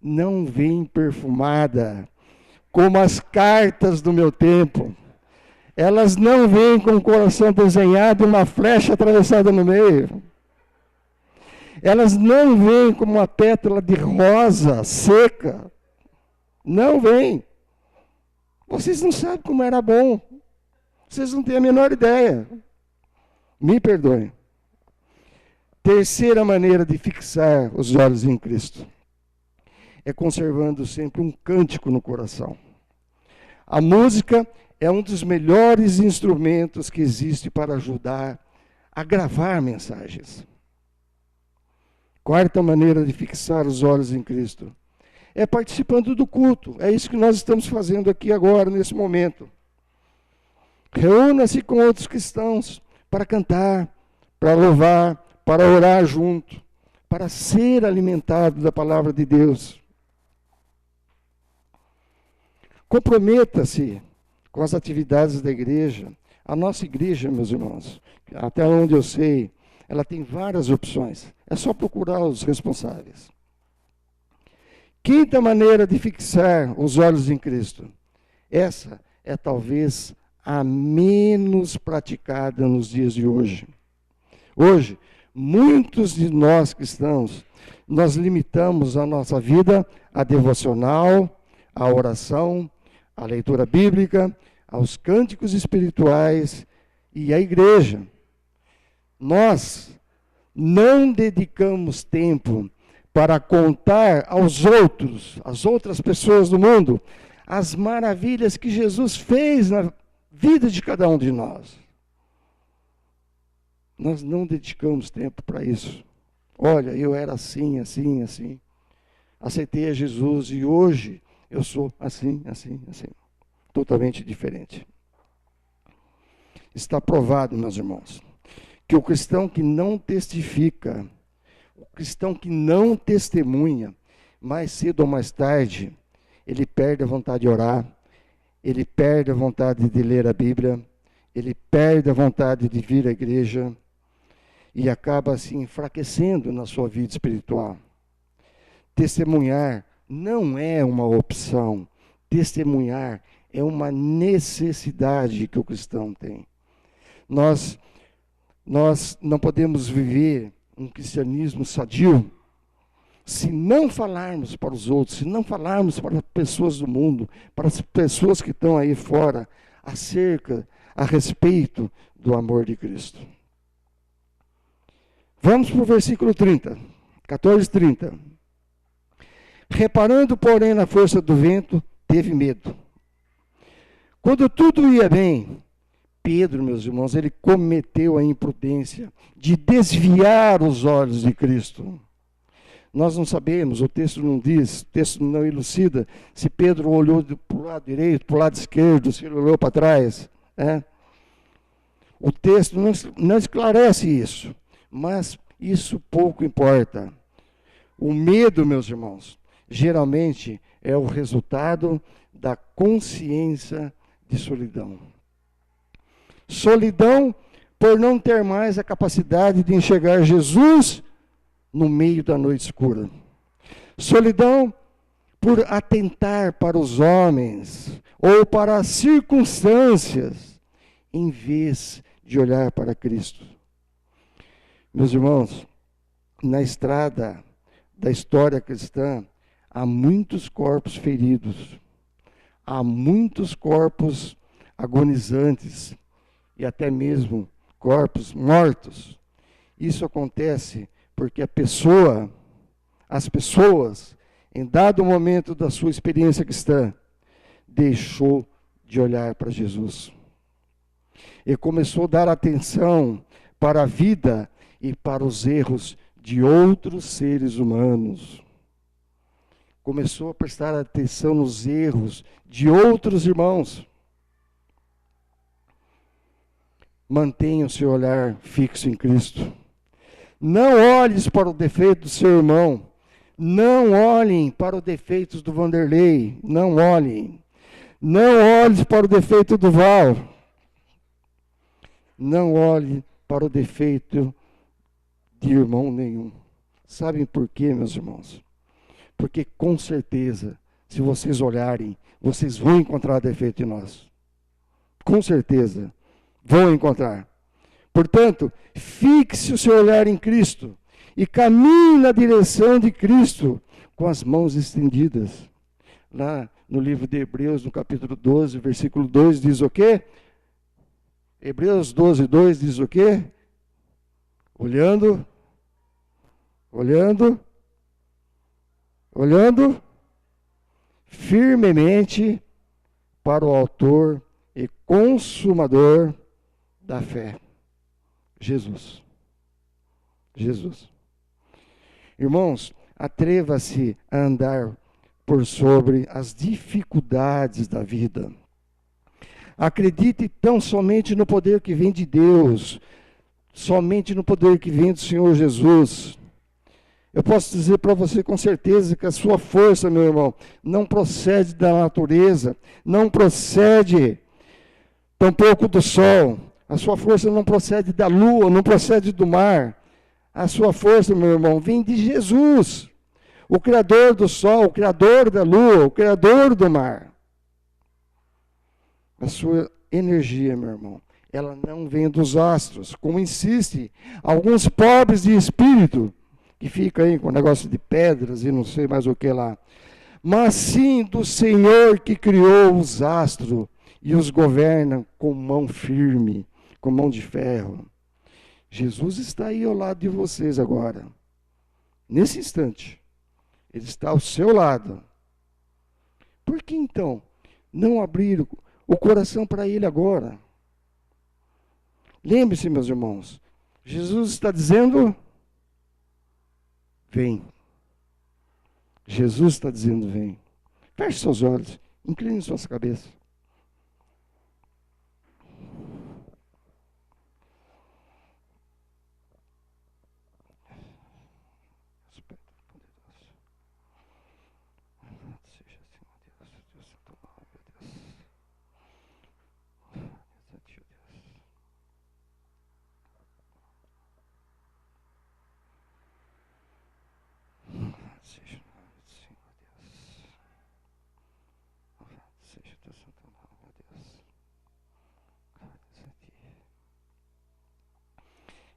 não vêm perfumada como as cartas do meu tempo. Elas não vêm com o coração desenhado e uma flecha atravessada no meio. Elas não vêm como uma pétala de rosa seca. Não vêm. Vocês não sabem como era bom. Vocês não têm a menor ideia. Me perdoem. Terceira maneira de fixar os olhos em Cristo é conservando sempre um cântico no coração. A música é um dos melhores instrumentos que existe para ajudar a gravar mensagens. Quarta maneira de fixar os olhos em Cristo é participando do culto. É isso que nós estamos fazendo aqui agora, nesse momento. Reúna-se com outros cristãos para cantar, para louvar, para orar junto, para ser alimentado da palavra de Deus. Comprometa-se com as atividades da igreja. A nossa igreja, meus irmãos, até onde eu sei, ela tem várias opções. É só procurar os responsáveis. Quinta maneira de fixar os olhos em Cristo. Essa é talvez a menos praticada nos dias de hoje. Hoje, muitos de nós cristãos, nós limitamos a nossa vida à devocional, à oração, à leitura bíblica, aos cânticos espirituais e à igreja. Nós não dedicamos tempo para contar aos outros, às outras pessoas do mundo, as maravilhas que Jesus fez na vida de cada um de nós. Nós não dedicamos tempo para isso. Olha, eu era assim, assim, assim. Aceitei a Jesus e hoje eu sou assim, assim, assim. Totalmente diferente. Está provado, meus irmãos, que o cristão que não testifica, o cristão que não testemunha, mais cedo ou mais tarde, ele perde a vontade de orar, ele perde a vontade de ler a Bíblia, ele perde a vontade de vir à igreja e acaba se enfraquecendo na sua vida espiritual. Testemunhar não é uma opção, testemunhar é uma necessidade que o cristão tem. Nós não podemos viver um cristianismo sadio se não falarmos para os outros, se não falarmos para as pessoas do mundo, para as pessoas que estão aí fora, a respeito do amor de Cristo. Vamos para o versículo 30, 14:30. Reparando, porém, na força do vento, teve medo. Quando tudo ia bem, Pedro, meus irmãos, ele cometeu a imprudência de desviar os olhos de Cristo. Nós não sabemos, o texto não diz, o texto não elucida se Pedro olhou para o lado direito, para o lado esquerdo, se ele olhou para trás. O texto não esclarece isso, mas isso pouco importa. O medo, meus irmãos, geralmente é o resultado da consciência de solidão. Solidão por não ter mais a capacidade de enxergar Jesus no meio da noite escura. Solidão por atentar para os homens ou para as circunstâncias, em vez de olhar para Cristo. Meus irmãos, na estrada da história cristã, há muitos corpos feridos, há muitos corpos agonizantes e até mesmo corpos mortos. Isso acontece porque as pessoas, em dado momento da sua experiência cristã, deixou de olhar para Jesus. E começou a dar atenção para a vida e para os erros de outros seres humanos. Começou a prestar atenção nos erros de outros irmãos. Mantenha o seu olhar fixo em Cristo. Não olhes para o defeito do seu irmão. Não olhem para os defeitos do Vanderlei. Não olhem. Não olhes para o defeito do Val. Não olhe para o defeito de irmão nenhum. Sabem por quê, meus irmãos? Porque com certeza, se vocês olharem, vocês vão encontrar defeito em nós. Com certeza, vão encontrar. Portanto, fixe o seu olhar em Cristo e caminhe na direção de Cristo com as mãos estendidas. Lá no livro de Hebreus, no capítulo 12, versículo 2, diz o quê? Hebreus 12, 2 diz o quê? Olhando Olhando firmemente para o autor e consumador da fé, Jesus. Jesus. Irmãos, atreva-se a andar por sobre as dificuldades da vida. Acredite tão somente no poder que vem de Deus, somente no poder que vem do Senhor Jesus. Eu posso dizer para você com certeza que a sua força, meu irmão, não procede da natureza, não procede tampouco do sol. A sua força não procede da lua, não procede do mar. A sua força, meu irmão, vem de Jesus, o Criador do sol, o Criador da lua, o Criador do mar. A sua energia, meu irmão, ela não vem dos astros, como insiste alguns pobres de espírito, que ficam aí com negócio de pedras e não sei mais o que lá. Mas sim do Senhor que criou os astros e os governa com mão firme, com mão de ferro. Jesus está aí ao lado de vocês agora. Nesse instante. Ele está ao seu lado. Por que então não abrir o coração para Ele agora? Lembre-se, meus irmãos, Jesus está dizendo, vem. Jesus está dizendo, vem. Feche seus olhos, incline suas cabeças.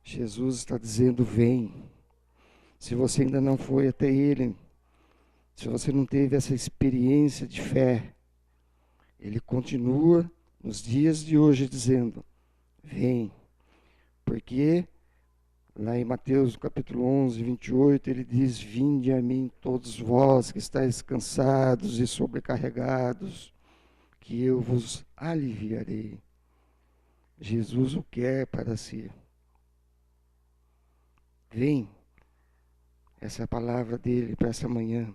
Jesus está dizendo, vem. Se você ainda não foi até Ele, se você não teve essa experiência de fé, Ele continua nos dias de hoje dizendo, vem. Porque lá em Mateus capítulo 11, 28, Ele diz, vinde a mim todos vós que estáis cansados e sobrecarregados, que eu vos aliviarei. Jesus o quer para si. Vem, essa é a palavra dele para essa manhã.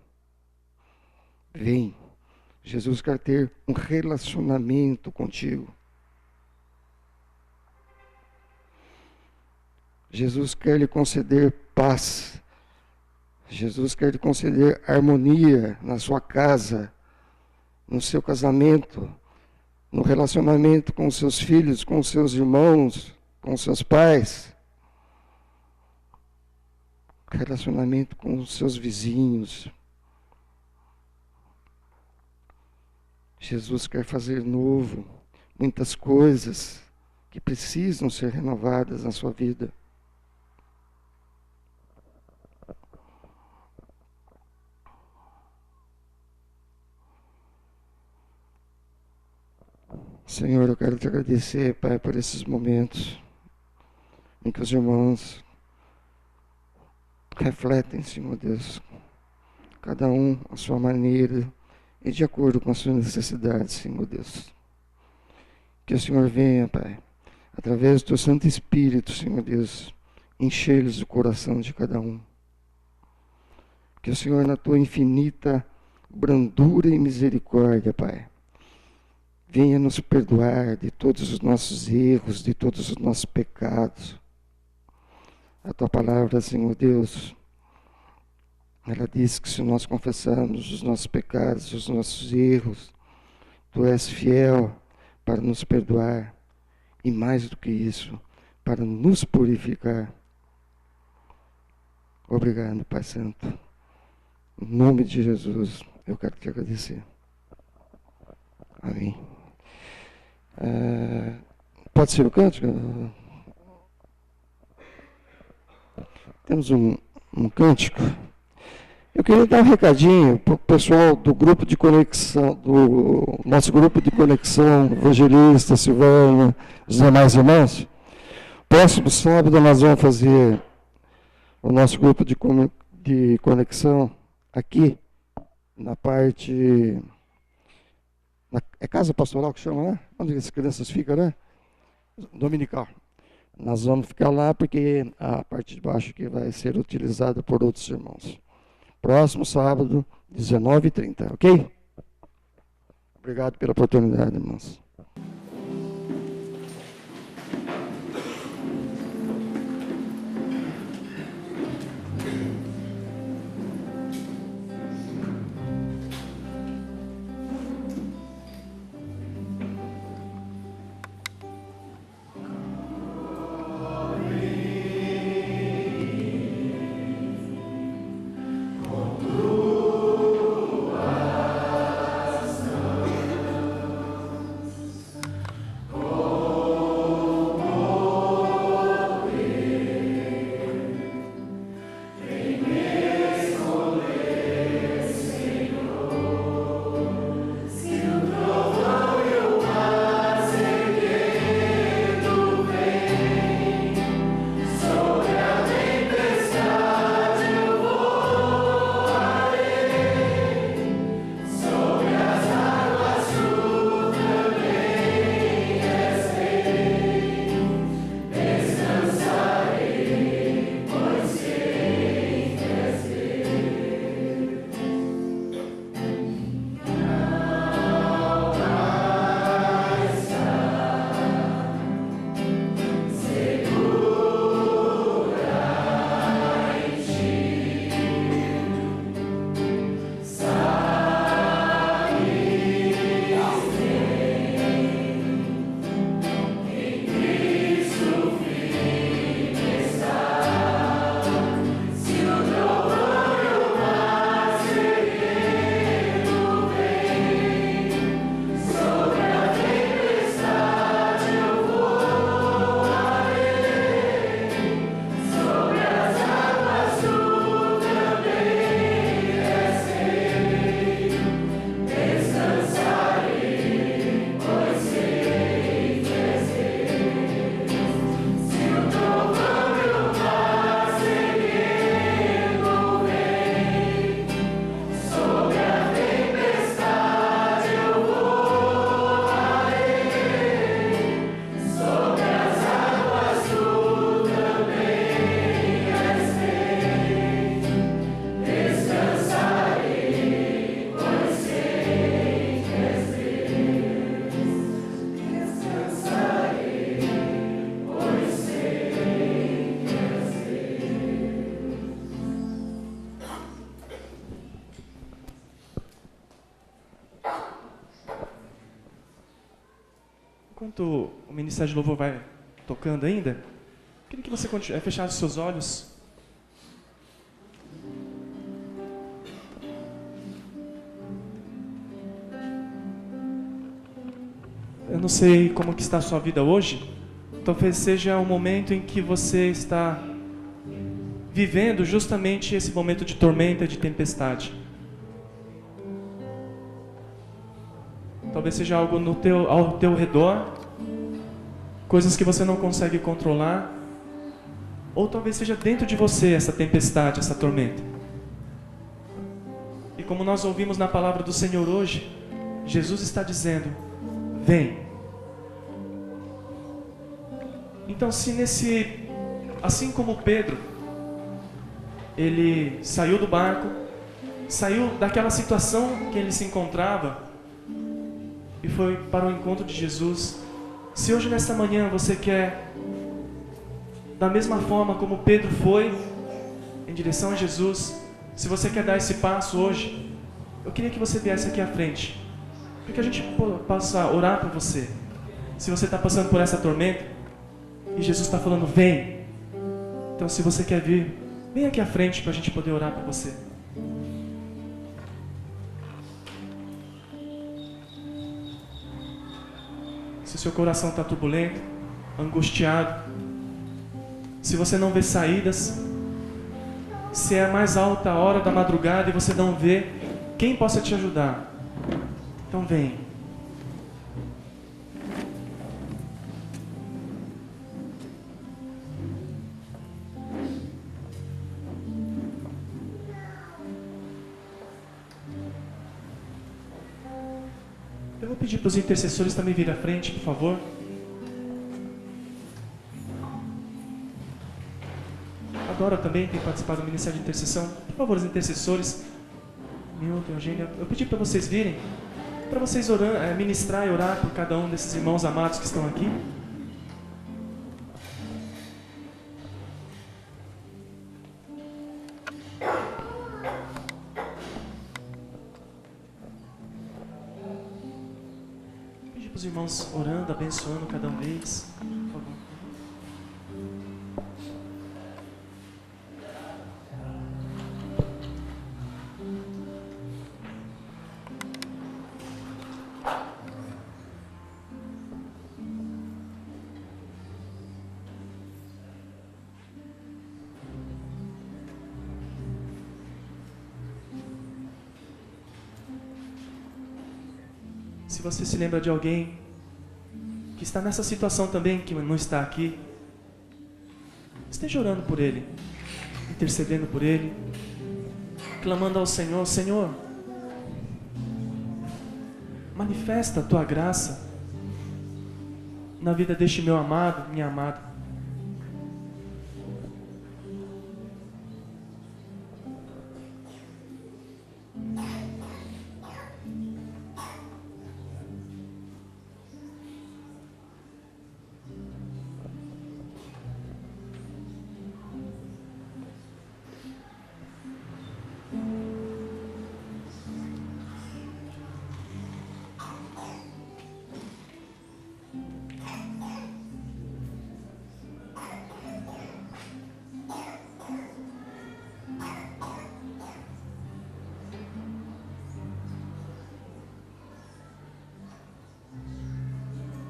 Vem, Jesus quer ter um relacionamento contigo. Jesus quer lhe conceder paz. Jesus quer lhe conceder harmonia na sua casa, no seu casamento, no relacionamento com os seus filhos, com os seus irmãos, com os seus pais. Relacionamento com os seus vizinhos. Jesus quer fazer novo muitas coisas que precisam ser renovadas na sua vida. Senhor, eu quero te agradecer, Pai, por esses momentos em que os irmãos refletem, Senhor Deus, cada um à sua maneira e de acordo com as suas necessidades, Senhor Deus. Que o Senhor venha, Pai, através do teu Santo Espírito, Senhor Deus, encher-lhes o coração de cada um. Que o Senhor, na tua infinita brandura e misericórdia, Pai, venha nos perdoar de todos os nossos erros, de todos os nossos pecados. A tua palavra, Senhor Deus, ela diz que se nós confessarmos os nossos pecados, os nossos erros, tu és fiel para nos perdoar e mais do que isso, para nos purificar. Obrigado, Pai Santo. Em nome de Jesus, eu quero te agradecer. Amém. Pode ser o cântico? Temos um cântico. Eu queria dar um recadinho para o pessoal do grupo de conexão, do nosso grupo de conexão, Evangelista, Silvana, os demais irmãos. Próximo sábado nós vamos fazer o nosso grupo de conexão aqui, na parte... é casa pastoral que chama, né? Onde as crianças ficam, né? Dominical. Nós vamos ficar lá porque a parte de baixo aqui vai ser utilizada por outros irmãos. Próximo sábado, 19h30, ok? Obrigado pela oportunidade, irmãos. Enquanto o Ministério de Louvor vai tocando ainda, queria que você fechasse os seus olhos. Eu não sei como que está a sua vida hoje. Talvez seja o momento em que você está vivendo justamente esse momento de tormenta, de tempestade. Talvez seja algo ao teu redor, coisas que você não consegue controlar, ou talvez seja dentro de você essa tempestade, essa tormenta. E como nós ouvimos na palavra do Senhor hoje, Jesus está dizendo: vem. Então, assim como Pedro, ele saiu do barco, saiu daquela situação que ele se encontrava e foi para o encontro de Jesus. Se hoje nesta manhã você quer, da mesma forma como Pedro foi em direção a Jesus, se você quer dar esse passo hoje, eu queria que você viesse aqui à frente, para que a gente possa orar por você. Se você está passando por essa tormenta e Jesus está falando, vem. Então, se você quer vir, vem aqui à frente para a gente poder orar por você. Se o seu coração está turbulento, angustiado, se você não vê saídas, se é a mais alta hora da madrugada e você não vê quem possa te ajudar, então vem. pedir para os intercessores também vir à frente, por favor. A Dora também tem participado do Ministério de Intercessão. Por favor, os intercessores. Milton, Eugênia, eu pedi para vocês virem, para vocês ministrar e orar por cada um desses irmãos amados que estão aqui. Pedir para os irmãos orando, abençoando cada um deles, por favor. Se você se lembra de alguém que está nessa situação também, que não está aqui, esteja orando por ele, intercedendo por ele, clamando ao Senhor: Senhor, manifesta a tua graça na vida deste meu amado, minha amada.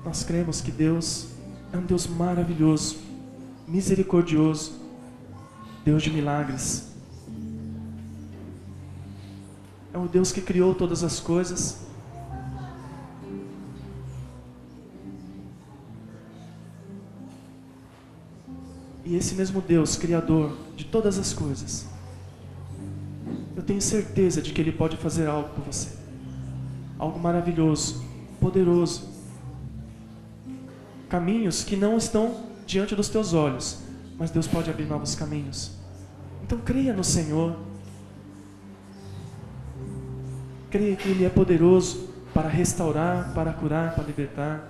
Nós cremos que Deus é um Deus maravilhoso, misericordioso, Deus de milagres. É o Deus que criou todas as coisas. E esse mesmo Deus, Criador de todas as coisas, eu tenho certeza de que Ele pode fazer algo por você. Algo maravilhoso, poderoso. Caminhos que não estão diante dos teus olhos, mas Deus pode abrir novos caminhos. Então creia no Senhor. Creia que Ele é poderoso para restaurar, para curar, para libertar,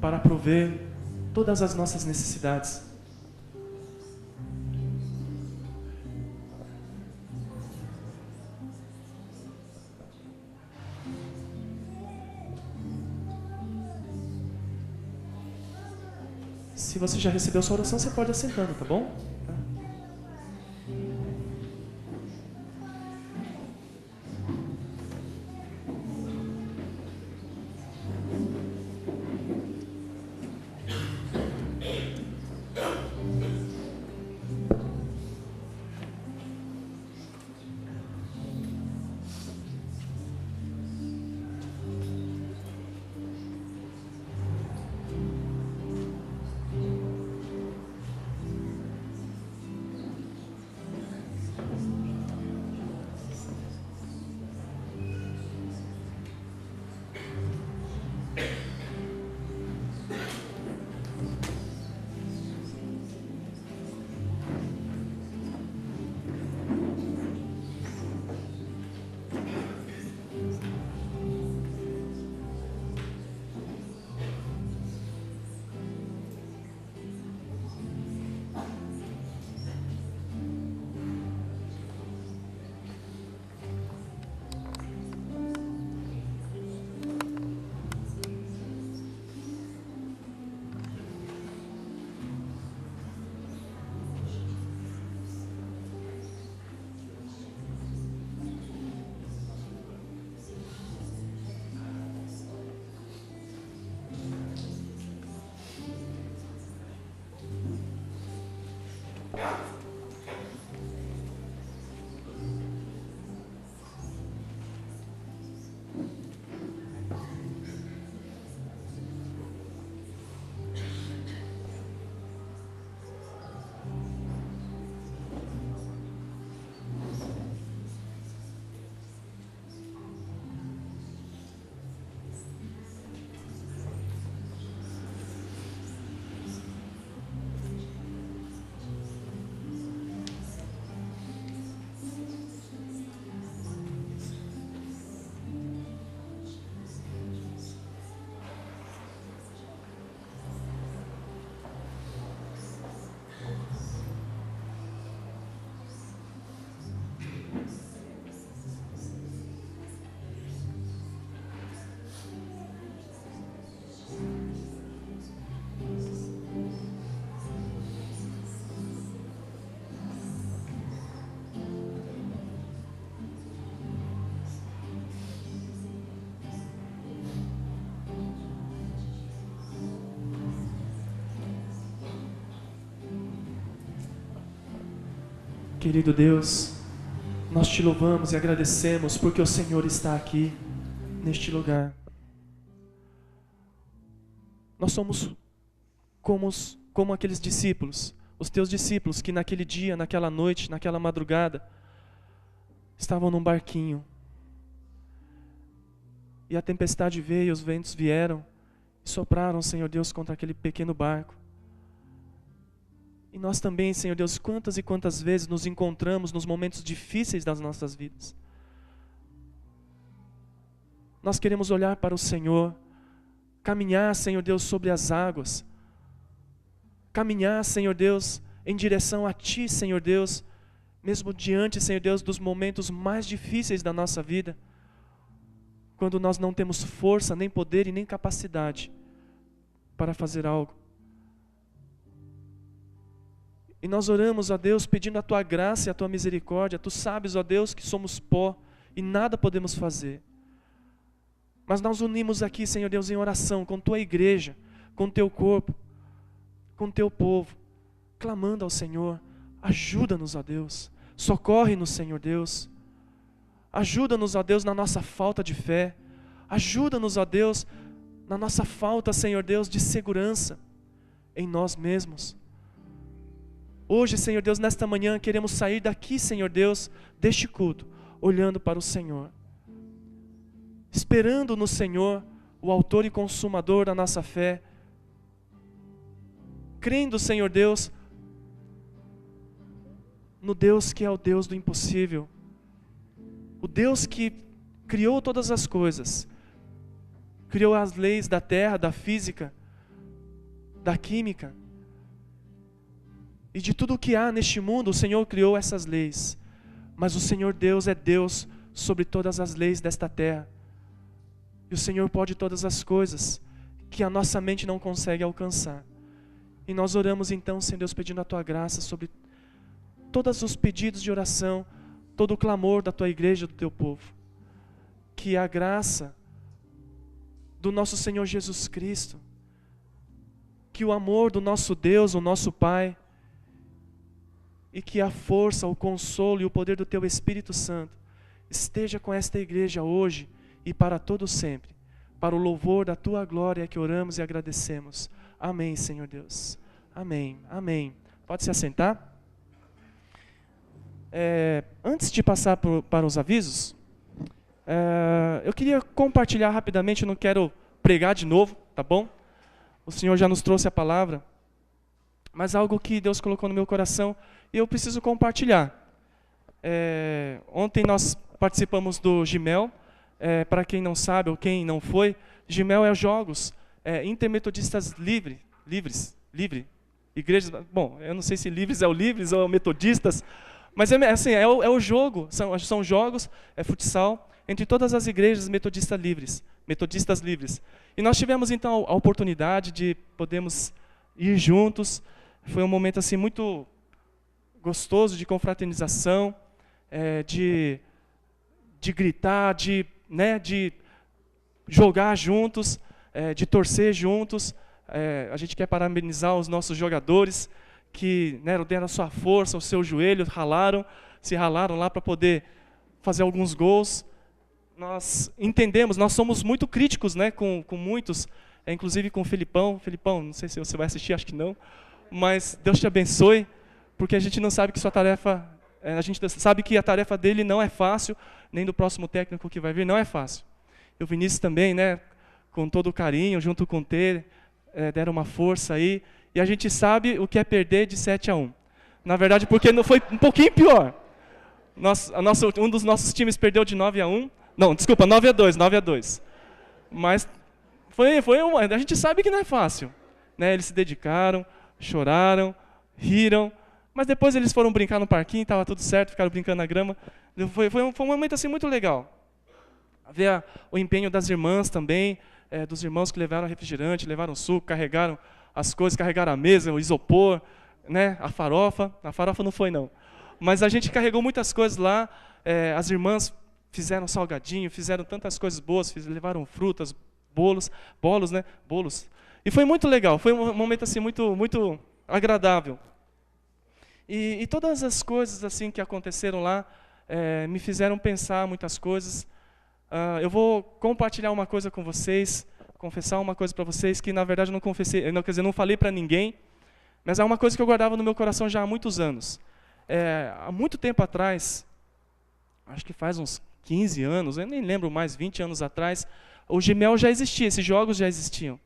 para prover todas as nossas necessidades. Se você já recebeu sua oração, você pode ir assentando, tá bom? Querido Deus, nós te louvamos e agradecemos porque o Senhor está aqui, neste lugar. Nós somos como aqueles discípulos, os teus discípulos que naquele dia, naquela noite, naquela madrugada, estavam num barquinho. E a tempestade veio, os ventos vieram e sopraram, Senhor Deus, contra aquele pequeno barco. E nós também, Senhor Deus, quantas e quantas vezes nos encontramos nos momentos difíceis das nossas vidas. Nós queremos olhar para o Senhor, caminhar, Senhor Deus, sobre as águas. Caminhar, Senhor Deus, em direção a Ti, Senhor Deus, mesmo diante, Senhor Deus, dos momentos mais difíceis da nossa vida, quando nós não temos força, nem poder e nem capacidade para fazer algo. E nós oramos, ó Deus, pedindo a Tua graça e a Tua misericórdia. Tu sabes, ó Deus, que somos pó e nada podemos fazer. Mas nós unimos aqui, Senhor Deus, em oração com Tua igreja, com Teu corpo, com Teu povo, clamando ao Senhor. Ajuda-nos, ó Deus. Socorre-nos, Senhor Deus. Ajuda-nos, ó Deus, na nossa falta de fé. Ajuda-nos, ó Deus, na nossa falta, Senhor Deus, de segurança em nós mesmos. Hoje, Senhor Deus, nesta manhã, queremos sair daqui, Senhor Deus, deste culto, olhando para o Senhor. Esperando no Senhor, o autor e consumador da nossa fé. Crendo, Senhor Deus, no Deus que é o Deus do impossível. O Deus que criou todas as coisas. Criou as leis da terra, da física, da química. E de tudo o que há neste mundo, o Senhor criou essas leis. Mas o Senhor Deus é Deus sobre todas as leis desta terra. E o Senhor pode todas as coisas que a nossa mente não consegue alcançar. E nós oramos então, Senhor Deus, pedindo a Tua graça sobre todos os pedidos de oração, todo o clamor da Tua igreja, do Teu povo. Que a graça do nosso Senhor Jesus Cristo, que o amor do nosso Deus, o nosso Pai, e que a força, o consolo e o poder do Teu Espírito Santo esteja com esta igreja hoje e para todo sempre, para o louvor da Tua glória que oramos e agradecemos. Amém, Senhor Deus. Amém, amém. Pode se assentar? Antes de passar para os avisos, eu queria compartilhar rapidamente, eu não quero pregar de novo, tá bom? O Senhor já nos trouxe a palavra, mas algo que Deus colocou no meu coração e eu preciso compartilhar. Ontem nós participamos do Gimel, para quem não sabe ou quem não foi, Gimel é jogos intermetodistas livres, igrejas, bom, eu não sei se livres é o livres ou metodistas, mas assim, é o jogo, são jogos, futsal, entre todas as igrejas metodistas livres. E nós tivemos então a oportunidade de podermos ir juntos. Foi um momento assim muito gostoso de confraternização, de gritar, de jogar juntos, de torcer juntos. A gente quer parabenizar os nossos jogadores que deram a sua força, o seu joelho, se ralaram lá para poder fazer alguns gols. Nós entendemos, nós somos muito críticos com muitos, inclusive com o Felipão. Felipão, não sei se você vai assistir, acho que não, mas Deus te abençoe, porque a gente não sabe que sua tarefa, a gente sabe que a tarefa dele não é fácil, nem do próximo técnico que vai vir, não é fácil. E o Vinícius também, com todo o carinho, junto com o T, deram uma força aí, e a gente sabe o que é perder de 7-1. Na verdade, porque não foi um pouquinho pior. Um dos nossos times perdeu de 9-1, não, desculpa, 9-2. Mas a gente sabe que não é fácil. Eles se dedicaram, choraram, riram, mas depois eles foram brincar no parquinho, estava tudo certo, ficaram brincando na grama. Foi um momento assim muito legal. Ver o empenho das irmãs também, dos irmãos que levaram refrigerante, levaram suco, carregaram as coisas, carregaram a mesa, o isopor, a farofa. A farofa não foi não. Mas a gente carregou muitas coisas lá, as irmãs fizeram salgadinho, fizeram tantas coisas boas, levaram frutas, bolos. E foi muito legal, foi um momento assim muito, muito agradável. E todas as coisas assim que aconteceram lá me fizeram pensar muitas coisas. Eu vou compartilhar uma coisa com vocês, confessar uma coisa para vocês que na verdade eu não confessei, não, quer dizer, não falei para ninguém, mas é uma coisa que eu guardava no meu coração já há muitos anos. Há muito tempo atrás, acho que faz uns 15 anos, eu nem lembro mais, 20 anos atrás, o Gimel já existia, esses jogos já existiam.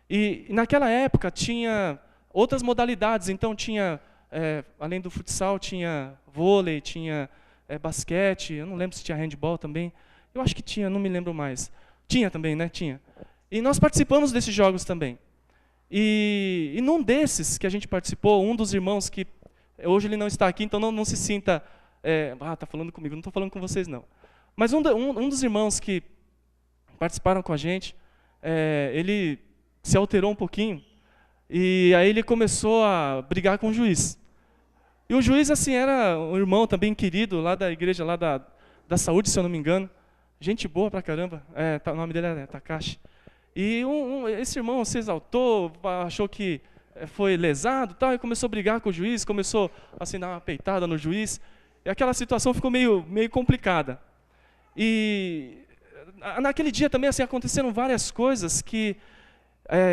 E naquela época tinha outras modalidades, então tinha, além do futsal, tinha vôlei, tinha basquete, eu não lembro se tinha handball também, eu acho que tinha, não me lembro mais. Tinha também, né? Tinha. E nós participamos desses jogos também. E num desses que a gente participou, um dos irmãos que, hoje ele não está aqui, então não se sinta, está falando comigo, não estou falando com vocês não. Mas um dos irmãos que participaram com a gente, ele se alterou um pouquinho, e aí ele começou a brigar com o juiz. E o juiz, assim, era um irmão também querido, lá da igreja, lá da saúde, se eu não me engano. Gente boa pra caramba, o nome dele é Takashi. E esse irmão se exaltou, achou que foi lesado e tal, e começou a brigar com o juiz, começou assim, dar uma peitada no juiz. E aquela situação ficou meio complicada. E naquele dia também assim, aconteceram várias coisas que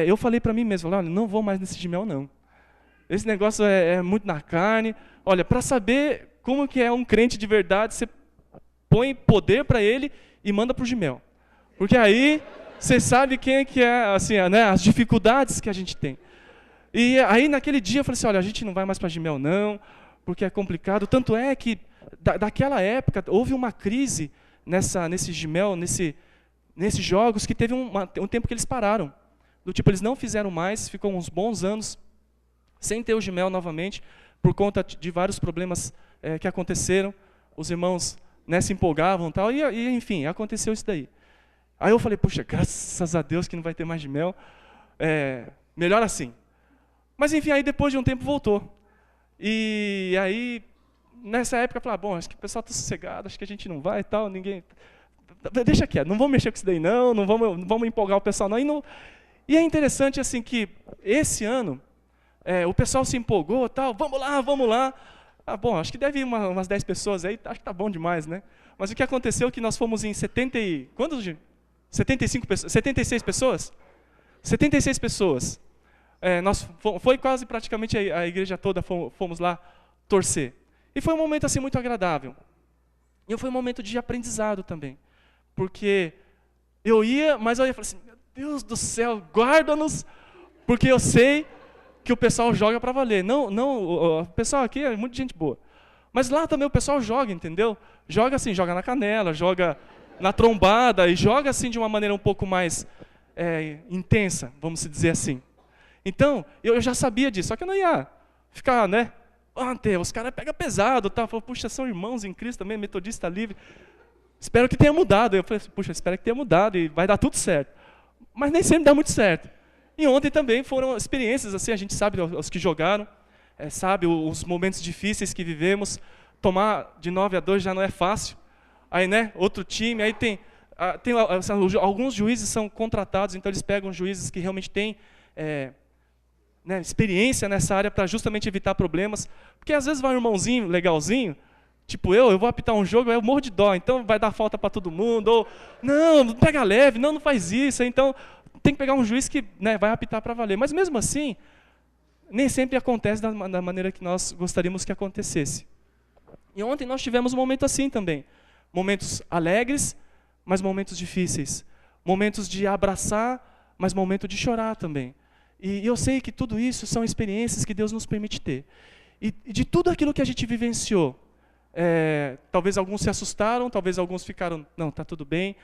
eu falei para mim mesmo, olha, não vou mais nesse Gimel não. Esse negócio é muito na carne. Olha, para saber como que é um crente de verdade, você põe poder para ele e manda para o Gimel. Porque aí você sabe quem é que é, assim, né, as dificuldades que a gente tem. E aí naquele dia eu falei assim, olha, a gente não vai mais para Gimel não, porque é complicado. Tanto é que daquela época houve uma crise nesse Gimel, nesses jogos, que teve um tempo que eles pararam. Do tipo, eles não fizeram mais, ficou uns bons anos sem ter o Gimel novamente, por conta de vários problemas que aconteceram. Os irmãos, né, se empolgavam e tal, e enfim, aconteceu isso daí. Aí eu falei, puxa, graças a Deus que não vai ter mais Gimel, melhor assim. Mas enfim, aí depois de um tempo voltou. E aí, nessa época, eu falei, bom, acho que o pessoal está sossegado, acho que a gente não vai e tal, ninguém... Deixa quieto, não vamos mexer com isso daí não vamos empolgar o pessoal não. E é interessante assim que esse ano, o pessoal se empolgou, tal, vamos lá. Bom, acho que deve ir umas 10 pessoas aí, acho que tá bom demais, né? Mas o que aconteceu é que nós fomos em 76 pessoas? 76 pessoas. Foi quase praticamente a igreja toda, fomos lá torcer. E foi um momento assim muito agradável. E foi um momento de aprendizado também. Porque eu ia falar assim, meu Deus do céu, guarda-nos, porque eu sei que o pessoal joga para valer. Não, o pessoal aqui é muita gente boa. Mas lá também o pessoal joga, entendeu? Joga assim, joga na canela, joga na trombada, e joga assim de uma maneira um pouco mais intensa, vamos dizer assim. Então, eu já sabia disso, só que eu não ia ficar, né? Os caras pegam pesado, tá? Falei, puxa, são irmãos em Cristo também, metodista livre. Espero que tenha mudado. Eu falei, puxa, espero que tenha mudado e vai dar tudo certo. Mas nem sempre dá muito certo. E ontem também foram experiências, assim, a gente sabe, os que jogaram, sabe os momentos difíceis que vivemos. Tomar de 9-2 já não é fácil. Aí, né, outro time, aí tem alguns juízes são contratados, então eles pegam juízes que realmente têm experiência nessa área para justamente evitar problemas. Porque às vezes vai um irmãozinho legalzinho, tipo eu vou apitar um jogo, eu morro de dó, então vai dar falta para todo mundo, ou não pega leve, não faz isso, então tem que pegar um juiz que, né, vai apitar para valer. Mas mesmo assim, nem sempre acontece da maneira que nós gostaríamos que acontecesse. E ontem nós tivemos um momento assim também. Momentos alegres, mas momentos difíceis. Momentos de abraçar, mas momento de chorar também. E eu sei que tudo isso são experiências que Deus nos permite ter. E de tudo aquilo que a gente vivenciou, talvez alguns se assustaram, talvez alguns ficaram, não, está tudo bem.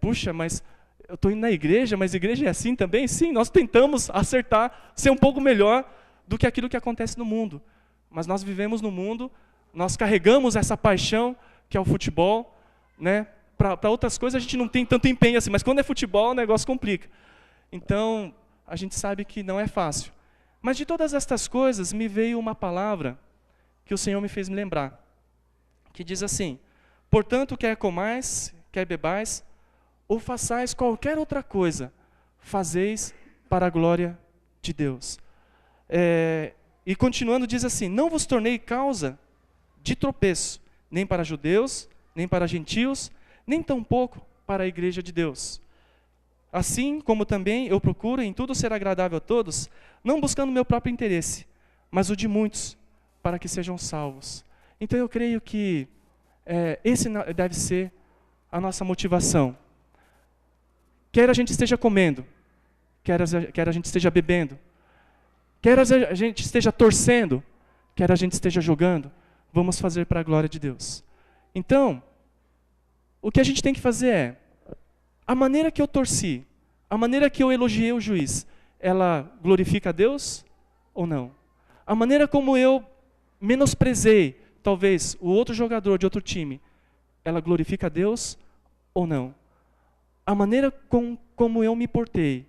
Puxa, mas eu estou indo na igreja, mas a igreja é assim também? Sim, nós tentamos acertar, ser um pouco melhor do que aquilo que acontece no mundo. Mas nós vivemos no mundo, nós carregamos essa paixão, que é o futebol, né? Para outras coisas a gente não tem tanto empenho assim, mas quando é futebol o negócio complica. Então, a gente sabe que não é fácil. Mas de todas estas coisas, me veio uma palavra que o Senhor me fez me lembrar, que diz assim, portanto, quer comais, quer bebais, ou façais qualquer outra coisa, fazeis para a glória de Deus. E continuando diz assim, não vos tornei causa de tropeço, nem para judeus, nem para gentios, nem tampouco para a igreja de Deus. Assim como também eu procuro em tudo ser agradável a todos, não buscando meu próprio interesse, mas o de muitos, para que sejam salvos. Então eu creio que esse deve ser a nossa motivação. Quer a gente esteja comendo, quer a gente esteja bebendo, quer a gente esteja torcendo, quer a gente esteja jogando, vamos fazer para a glória de Deus. Então, o que a gente tem que fazer é, a maneira que eu torci, a maneira que eu elogiei o juiz, ela glorifica a Deus ou não? A maneira como eu menosprezei, talvez, o outro jogador de outro time, ela glorifica a Deus ou não? A maneira como eu me portei,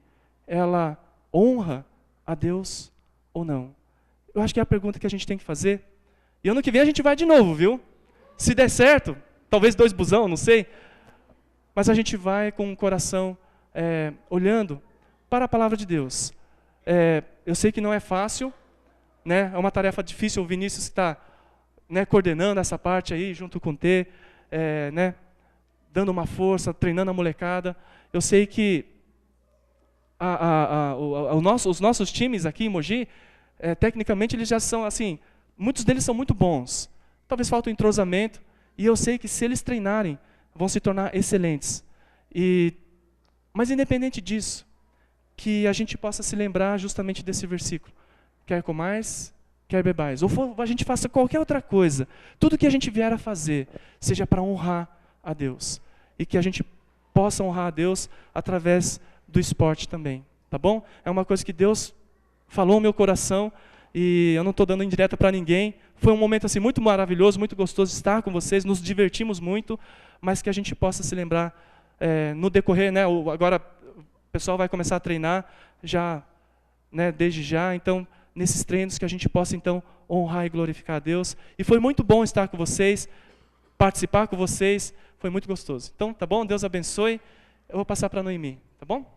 ela honra a Deus ou não? Eu acho que é a pergunta que a gente tem que fazer. E ano que vem a gente vai de novo, viu? Se der certo, talvez 2 busão, não sei. Mas a gente vai com o coração olhando para a palavra de Deus. Eu sei que não é fácil, né? É uma tarefa difícil. O Vinícius está coordenando essa parte aí, junto com o T, dando uma força, treinando a molecada. Eu sei que os nossos times aqui em Mogi, tecnicamente eles já são assim, muitos deles são muito bons. Talvez falta um entrosamento, e eu sei que se eles treinarem, vão se tornar excelentes. Mas independente disso, que a gente possa se lembrar justamente desse versículo. Quer comais, quer bebais. Ou a gente faça qualquer outra coisa. Tudo que a gente vier a fazer, seja para honrar a Deus. E que a gente possa honrar a Deus através do esporte também. Tá bom? É uma coisa que Deus falou no meu coração, e eu não estou dando indireta para ninguém. Foi um momento assim, muito maravilhoso, muito gostoso estar com vocês, nos divertimos muito, mas que a gente possa se lembrar no decorrer, agora o pessoal vai começar a treinar já, desde já, então nesses treinos que a gente possa então honrar e glorificar a Deus. E foi muito bom estar com vocês, participar com vocês, foi muito gostoso. Então, tá bom? Deus abençoe. Eu vou passar para a Noemi, tá bom?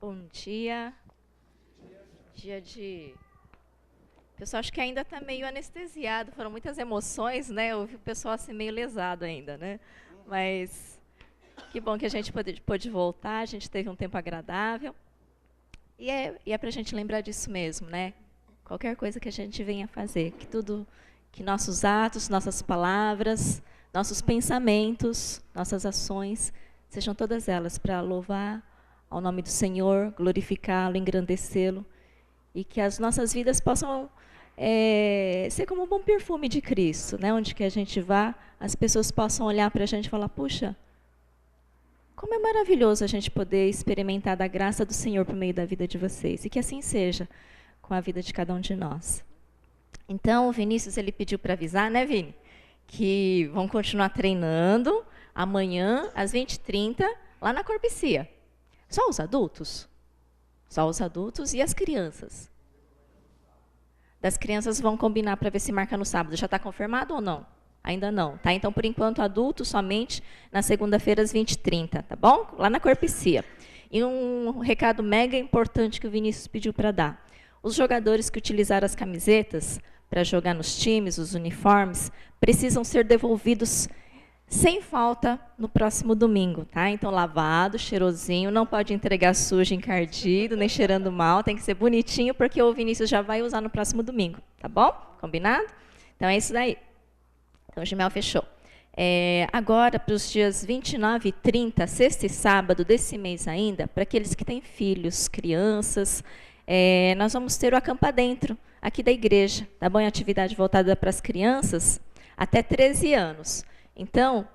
Bom dia. Dia de... O pessoal acho que ainda está meio anestesiado, foram muitas emoções, né? Eu vi o pessoal assim meio lesado ainda, né? Mas que bom que a gente pôde voltar, a gente teve um tempo agradável. E é para a gente lembrar disso mesmo, né? Qualquer coisa que a gente venha fazer, que nossos atos, nossas palavras, nossos pensamentos, nossas ações, sejam todas elas para louvar ao nome do Senhor, glorificá-lo, engrandecê-lo, e que as nossas vidas possam ser como um bom perfume de Cristo, né? Onde que a gente vá, as pessoas possam olhar para a gente e falar, puxa, como é maravilhoso a gente poder experimentar da graça do Senhor por meio da vida de vocês, e que assim seja com a vida de cada um de nós. Então, o Vinícius, ele pediu para avisar, né, Vini? Que vão continuar treinando amanhã, às 20h30, lá na Corpicia. Só os adultos? Só os adultos e as crianças. Das crianças vão combinar para ver se marca no sábado. Já está confirmado ou não? Ainda não, tá? Então, por enquanto, adultos somente na segunda-feira às 20h30, tá bom? Lá na Corpicia. E um recado mega importante que o Vinícius pediu para dar. Os jogadores que utilizaram as camisetas para jogar nos times, os uniformes, precisam ser devolvidos sem falta no próximo domingo, tá? Então, lavado, cheirosinho, não pode entregar sujo, encardido, nem cheirando mal, tem que ser bonitinho, porque o Vinícius já vai usar no próximo domingo, tá bom? Combinado? Então, é isso daí. Então, o Gimel fechou. Agora, para os dias 29 e 30, sexta e sábado desse mês ainda, para aqueles que têm filhos, crianças, nós vamos ter o Acampa Dentro, aqui da igreja, tá bom? É atividade voltada para as crianças até 13 anos. Então,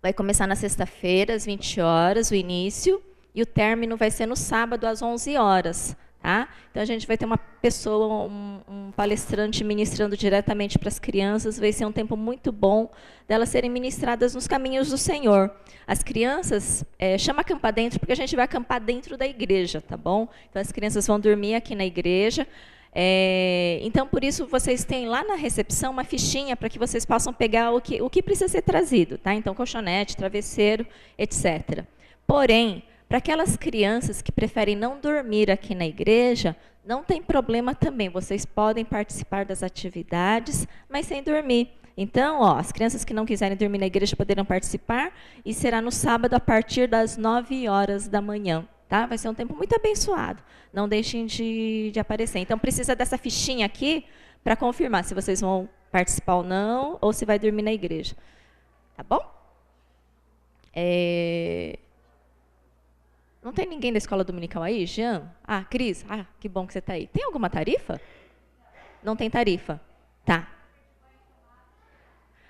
vai começar na sexta-feira, às 20 horas, o início, e o término vai ser no sábado, às 11 horas. Tá? Então, a gente vai ter uma pessoa, um palestrante ministrando diretamente para as crianças. Vai ser um tempo muito bom delas serem ministradas nos caminhos do Senhor. As crianças, chama acampar dentro, porque a gente vai acampar dentro da igreja, tá bom? Então, as crianças vão dormir aqui na igreja. Então, por isso, vocês têm lá na recepção uma fichinha para que vocês possam pegar o que precisa ser trazido, tá? Então, colchonete, travesseiro, etc. Porém, para aquelas crianças que preferem não dormir aqui na igreja, não tem problema também. Vocês podem participar das atividades, mas sem dormir. Então, ó, as crianças que não quiserem dormir na igreja poderão participar, e será no sábado a partir das 9 horas da manhã. Tá? Vai ser um tempo muito abençoado. Não deixem de aparecer. Então, precisa dessa fichinha aqui para confirmar se vocês vão participar ou não, ou se vai dormir na igreja. Tá bom? Não tem ninguém da escola dominical aí, Jean? Ah, Cris? Ah, que bom que você está aí. Tem alguma tarifa? Não tem tarifa. Tá.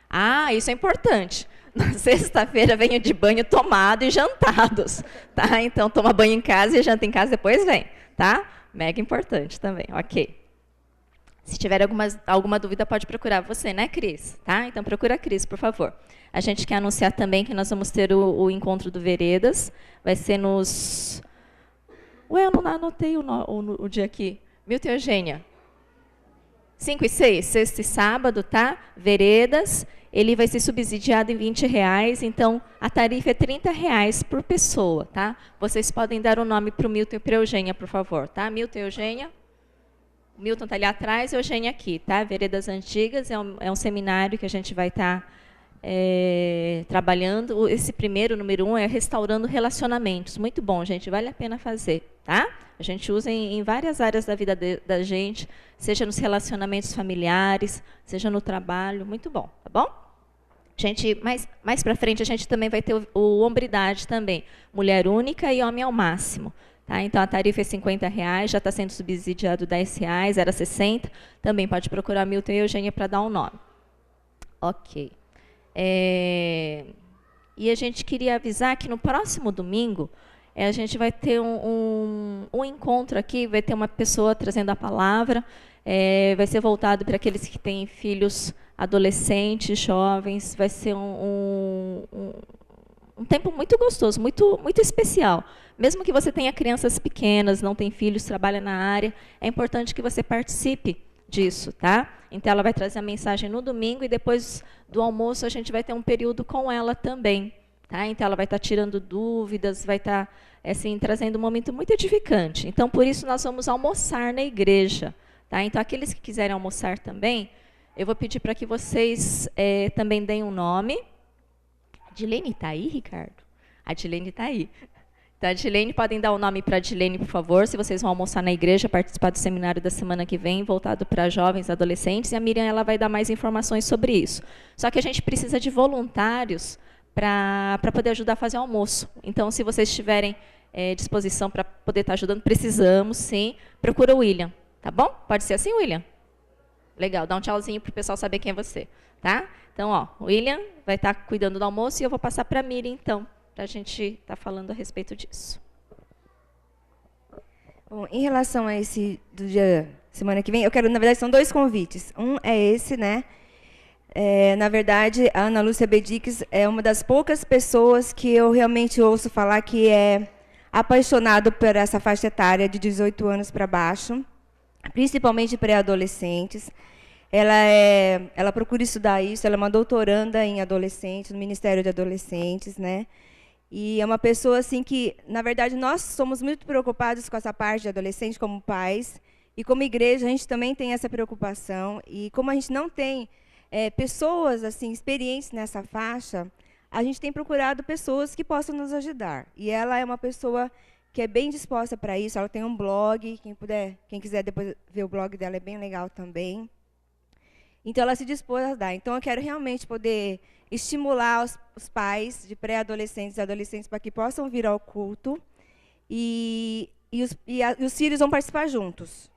Ah, isso é importante. Na sexta-feira venho de banho tomado e jantados, tá? Então, toma banho em casa e janta em casa, depois vem, tá? Mega importante também, ok. Se tiver alguma dúvida, pode procurar você, né, Cris? Tá? Então, procura a Cris, por favor. A gente quer anunciar também que nós vamos ter o encontro do Veredas. Vai ser nos... Ué, eu não anotei o dia aqui. Milton e Eugênia. 5 e 6, sexta e sábado, tá? Veredas. Ele vai ser subsidiado em R$20, então a tarifa é R$30 por pessoa, tá? Vocês podem dar o nome para o Milton e para a Eugênia, por favor, tá? Milton e Eugênia. O Milton está ali atrás e a Eugênia aqui, tá? Veredas Antigas é um seminário que a gente vai estar trabalhando. Esse primeiro, número 1, é restaurando relacionamentos. Muito bom, gente, vale a pena fazer, tá? A gente usa em várias áreas da vida da gente, seja nos relacionamentos familiares, seja no trabalho, muito bom, tá bom? Gente, mais para frente a gente também vai ter o Hombridade também, mulher única e homem ao máximo. Tá? Então a tarifa é R$50, já está sendo subsidiado R$10, era 60. Também pode procurar Milton e Eugênia para dar um nome. Ok. E a gente queria avisar que no próximo domingo a gente vai ter um encontro aqui, vai ter uma pessoa trazendo a palavra, vai ser voltado para aqueles que têm filhos adolescentes, jovens, vai ser um tempo muito gostoso, muito, muito especial. Mesmo que você tenha crianças pequenas, não tem filhos, trabalha na área, é importante que você participe disso, tá? Então, ela vai trazer a mensagem no domingo e depois do almoço a gente vai ter um período com ela também, tá? Então, ela vai estar tirando dúvidas, vai estar assim, trazendo um momento muito edificante. Então, por isso, nós vamos almoçar na igreja, tá? Então, aqueles que quiserem almoçar também, eu vou pedir para que vocês também deem um nome. A Dilene está aí, Ricardo? A Dilene está aí. Então, a Dilene, podem dar o nome para a Dilene, por favor, se vocês vão almoçar na igreja, participar do seminário da semana que vem, voltado para jovens e adolescentes, e a Miriam ela vai dar mais informações sobre isso. Só que a gente precisa de voluntários para poder ajudar a fazer o almoço. Então, se vocês tiverem disposição para poder estar ajudando, precisamos, sim, procura o William, tá bom? Pode ser assim, William? Legal, dá um tchauzinho para o pessoal saber quem é você, tá? Então, ó, o William vai estar cuidando do almoço e eu vou passar para a Miriam, então, para a gente estar falando a respeito disso. Bom, em relação a esse do dia semana que vem, eu quero, na verdade, são 2 convites. Um é esse, né? Na verdade, a Ana Lúcia Bedix é uma das poucas pessoas que eu realmente ouço falar que é apaixonado por essa faixa etária de 18 anos para baixo, principalmente pré-adolescentes. Ela procura estudar isso, ela é uma doutoranda em adolescentes, no Ministério de Adolescentes, né? E é uma pessoa assim que, na verdade, nós somos muito preocupados com essa parte de adolescente como pais, e como igreja a gente também tem essa preocupação, e como a gente não tem pessoas assim experientes nessa faixa, a gente tem procurado pessoas que possam nos ajudar. E ela é uma pessoa que é bem disposta para isso. Ela tem um blog, quem quiser depois ver o blog dela, é bem legal também. Então, ela se dispôs a dar. Então, eu quero realmente poder estimular os pais de pré-adolescentes e adolescentes para que possam vir ao culto. E os filhos vão participar juntos,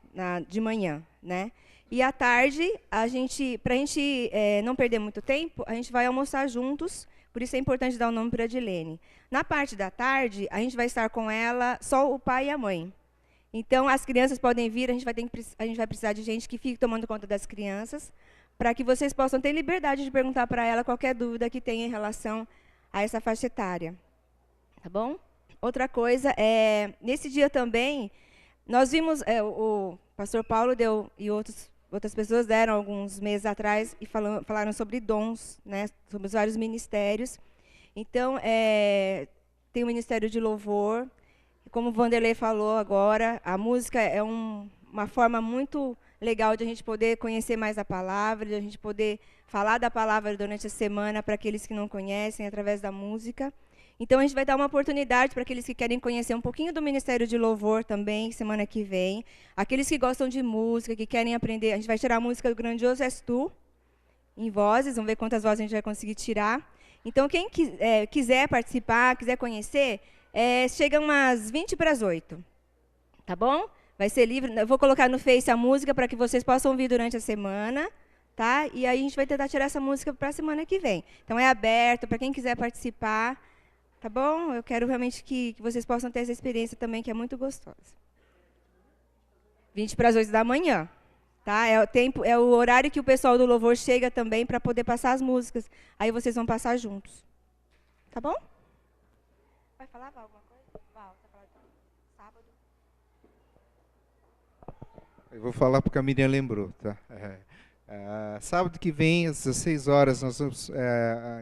de manhã, né? E à tarde, para a gente não perder muito tempo, a gente vai almoçar juntos. Por isso é importante dar o nome para a Dilene. Na parte da tarde, a gente vai estar com ela, só o pai e a mãe. Então, as crianças podem vir, a gente vai precisar de gente que fique tomando conta das crianças, para que vocês possam ter liberdade de perguntar para ela qualquer dúvida que tenha em relação a essa faixa etária. Tá bom? Outra coisa, nesse dia também, nós vimos, o pastor Paulo deu e outras pessoas deram alguns meses atrás e falaram sobre dons, né, sobre os vários ministérios. Então, tem o Ministério de Louvor. Como o Vanderlei falou agora, a música é uma forma muito legal de a gente poder conhecer mais a palavra, de a gente poder falar da palavra durante a semana para aqueles que não conhecem, através da música. Então, a gente vai dar uma oportunidade para aqueles que querem conhecer um pouquinho do Ministério de Louvor também, semana que vem. Aqueles que gostam de música, que querem aprender, a gente vai tirar a música do Grandioso És Tu, em vozes, vamos ver quantas vozes a gente vai conseguir tirar. Então, quem quiser participar, quiser conhecer, chega umas 7:20, tá bom? Vai ser livre, eu vou colocar no Face a música para que vocês possam ouvir durante a semana, tá? E aí a gente vai tentar tirar essa música para a semana que vem. Então, é aberto para quem quiser participar. Tá bom? Eu quero realmente que vocês possam ter essa experiência também, que é muito gostosa. 7:20 da manhã. Tá? É o horário que o pessoal do louvor chega também para poder passar as músicas. Aí vocês vão passar juntos. Tá bom? Vai falar, Val, alguma coisa? Val, tá falando sábado? Eu vou falar porque a Miriam lembrou, tá? Sábado que vem, às 16 horas, nós vamos,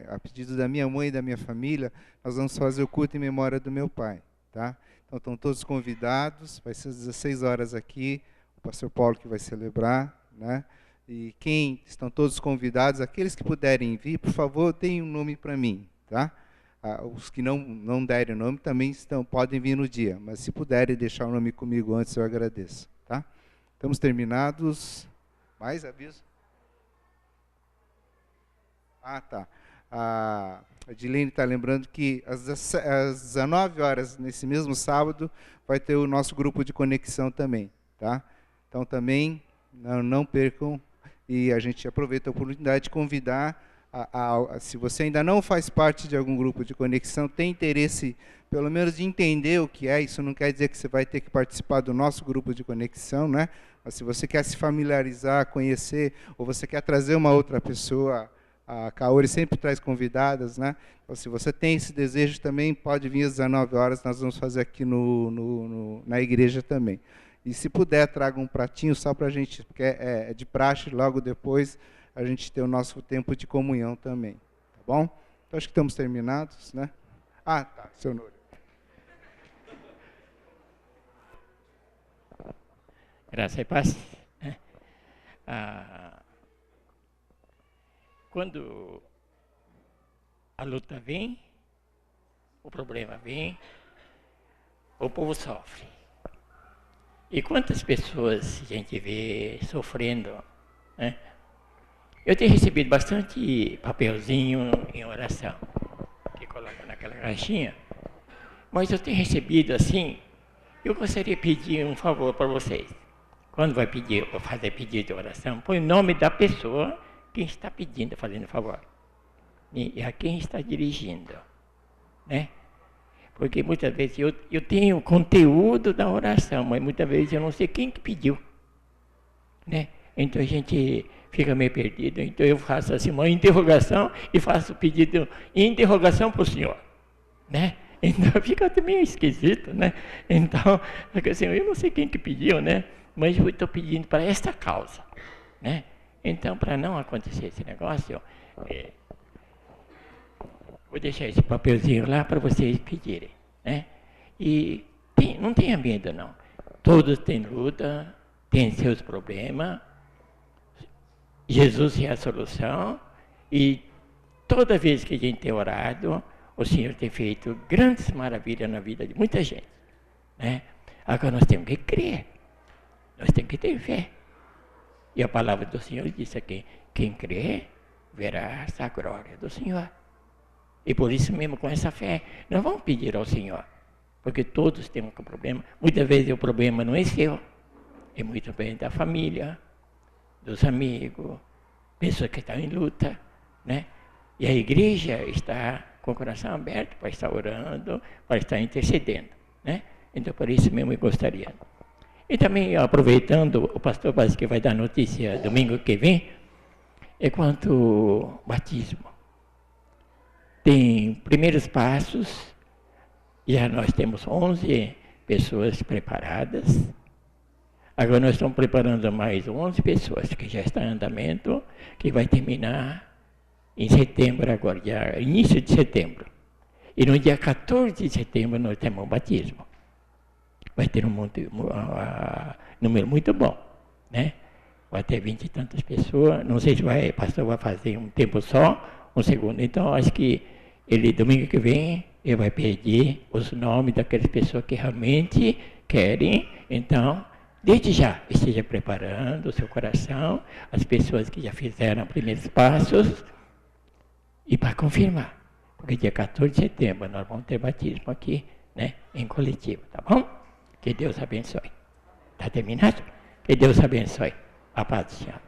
a pedido da minha mãe e da minha família, nós vamos fazer o culto em memória do meu pai, tá? Então, estão todos convidados, vai ser às 16 horas aqui, o pastor Paulo que vai celebrar, né? E estão todos convidados, aqueles que puderem vir, por favor, deem um nome para mim, tá? Os que não derem o nome também podem vir no dia, mas se puderem deixar o nome comigo antes, eu agradeço, tá? Estamos terminados. Mais aviso? Tá. A Edilene está lembrando que às 19 horas, nesse mesmo sábado, vai ter o nosso grupo de conexão também, tá? Então, também, não percam, e a gente aproveita a oportunidade de convidar, se você ainda não faz parte de algum grupo de conexão, tem interesse, pelo menos, de entender o que é, isso não quer dizer que você vai ter que participar do nosso grupo de conexão, né? Mas se você quer se familiarizar, conhecer, ou você quer trazer uma outra pessoa, a Kaori sempre traz convidadas, né? Então, se você tem esse desejo também, pode vir às 19 horas, nós vamos fazer aqui na igreja também. E se puder, traga um pratinho só para a gente, porque é de praxe, logo depois a gente ter o nosso tempo de comunhão também, tá bom? Então, acho que estamos terminados, né? Tá, seu Núrio. Graça e paz. Quando a luta vem, o problema vem, o povo sofre. E quantas pessoas a gente vê sofrendo, né? Eu tenho recebido bastante papelzinho em oração, que coloca naquela caixinha, mas eu tenho recebido assim, eu gostaria de pedir um favor para vocês. Quando vai pedir ou fazer pedido de oração, põe o nome da pessoa quem está pedindo, fazendo favor. E a quem está dirigindo, né? Porque muitas vezes eu tenho conteúdo da oração, mas muitas vezes eu não sei quem que pediu, né? Então a gente fica meio perdido. Então eu faço assim uma interrogação e faço o pedido em interrogação para o senhor, né? Então fica meio esquisito, né? Então, assim, eu não sei quem que pediu, né? Mas eu estou pedindo para esta causa, né? Então, para não acontecer esse negócio, vou deixar esse papelzinho lá para vocês pedirem, né? E não tenha medo, não. Todos têm luta, têm seus problemas. Jesus é a solução. E toda vez que a gente tem orado, o Senhor tem feito grandes maravilhas na vida de muita gente, né? Agora nós temos que crer. Nós temos que ter fé. E a palavra do Senhor diz aqui, quem crê, verá a glória do Senhor. E por isso mesmo, com essa fé, nós vamos pedir ao Senhor. Porque todos temos um problema. Muitas vezes o problema não é seu. É muito bem da família, dos amigos, pessoas que estão em luta, né? E a igreja está com o coração aberto para estar orando, para estar intercedendo, né? Então, por isso mesmo eu gostaria. E também, aproveitando, o pastor parece que vai dar notícia domingo que vem, é quanto ao batismo. Tem primeiros passos, já nós temos 11 pessoas preparadas. Agora nós estamos preparando mais 11 pessoas, que já está em andamento, que vai terminar em setembro agora, início de setembro. E no dia 14 de setembro nós temos o batismo. Vai ter um número muito bom, né? Vai ter 20 e tantas pessoas. Não sei se o pastor vai fazer um tempo só, um segundo. Então, acho que domingo que vem, ele vai pedir os nomes daquelas pessoas que realmente querem. Então, desde já, esteja preparando o seu coração, as pessoas que já fizeram os primeiros passos, e para confirmar. Porque dia 14 de setembro nós vamos ter batismo aqui, né, em coletivo, tá bom? Que Deus abençoe. Está terminado? Que Deus abençoe. A paz do Senhor.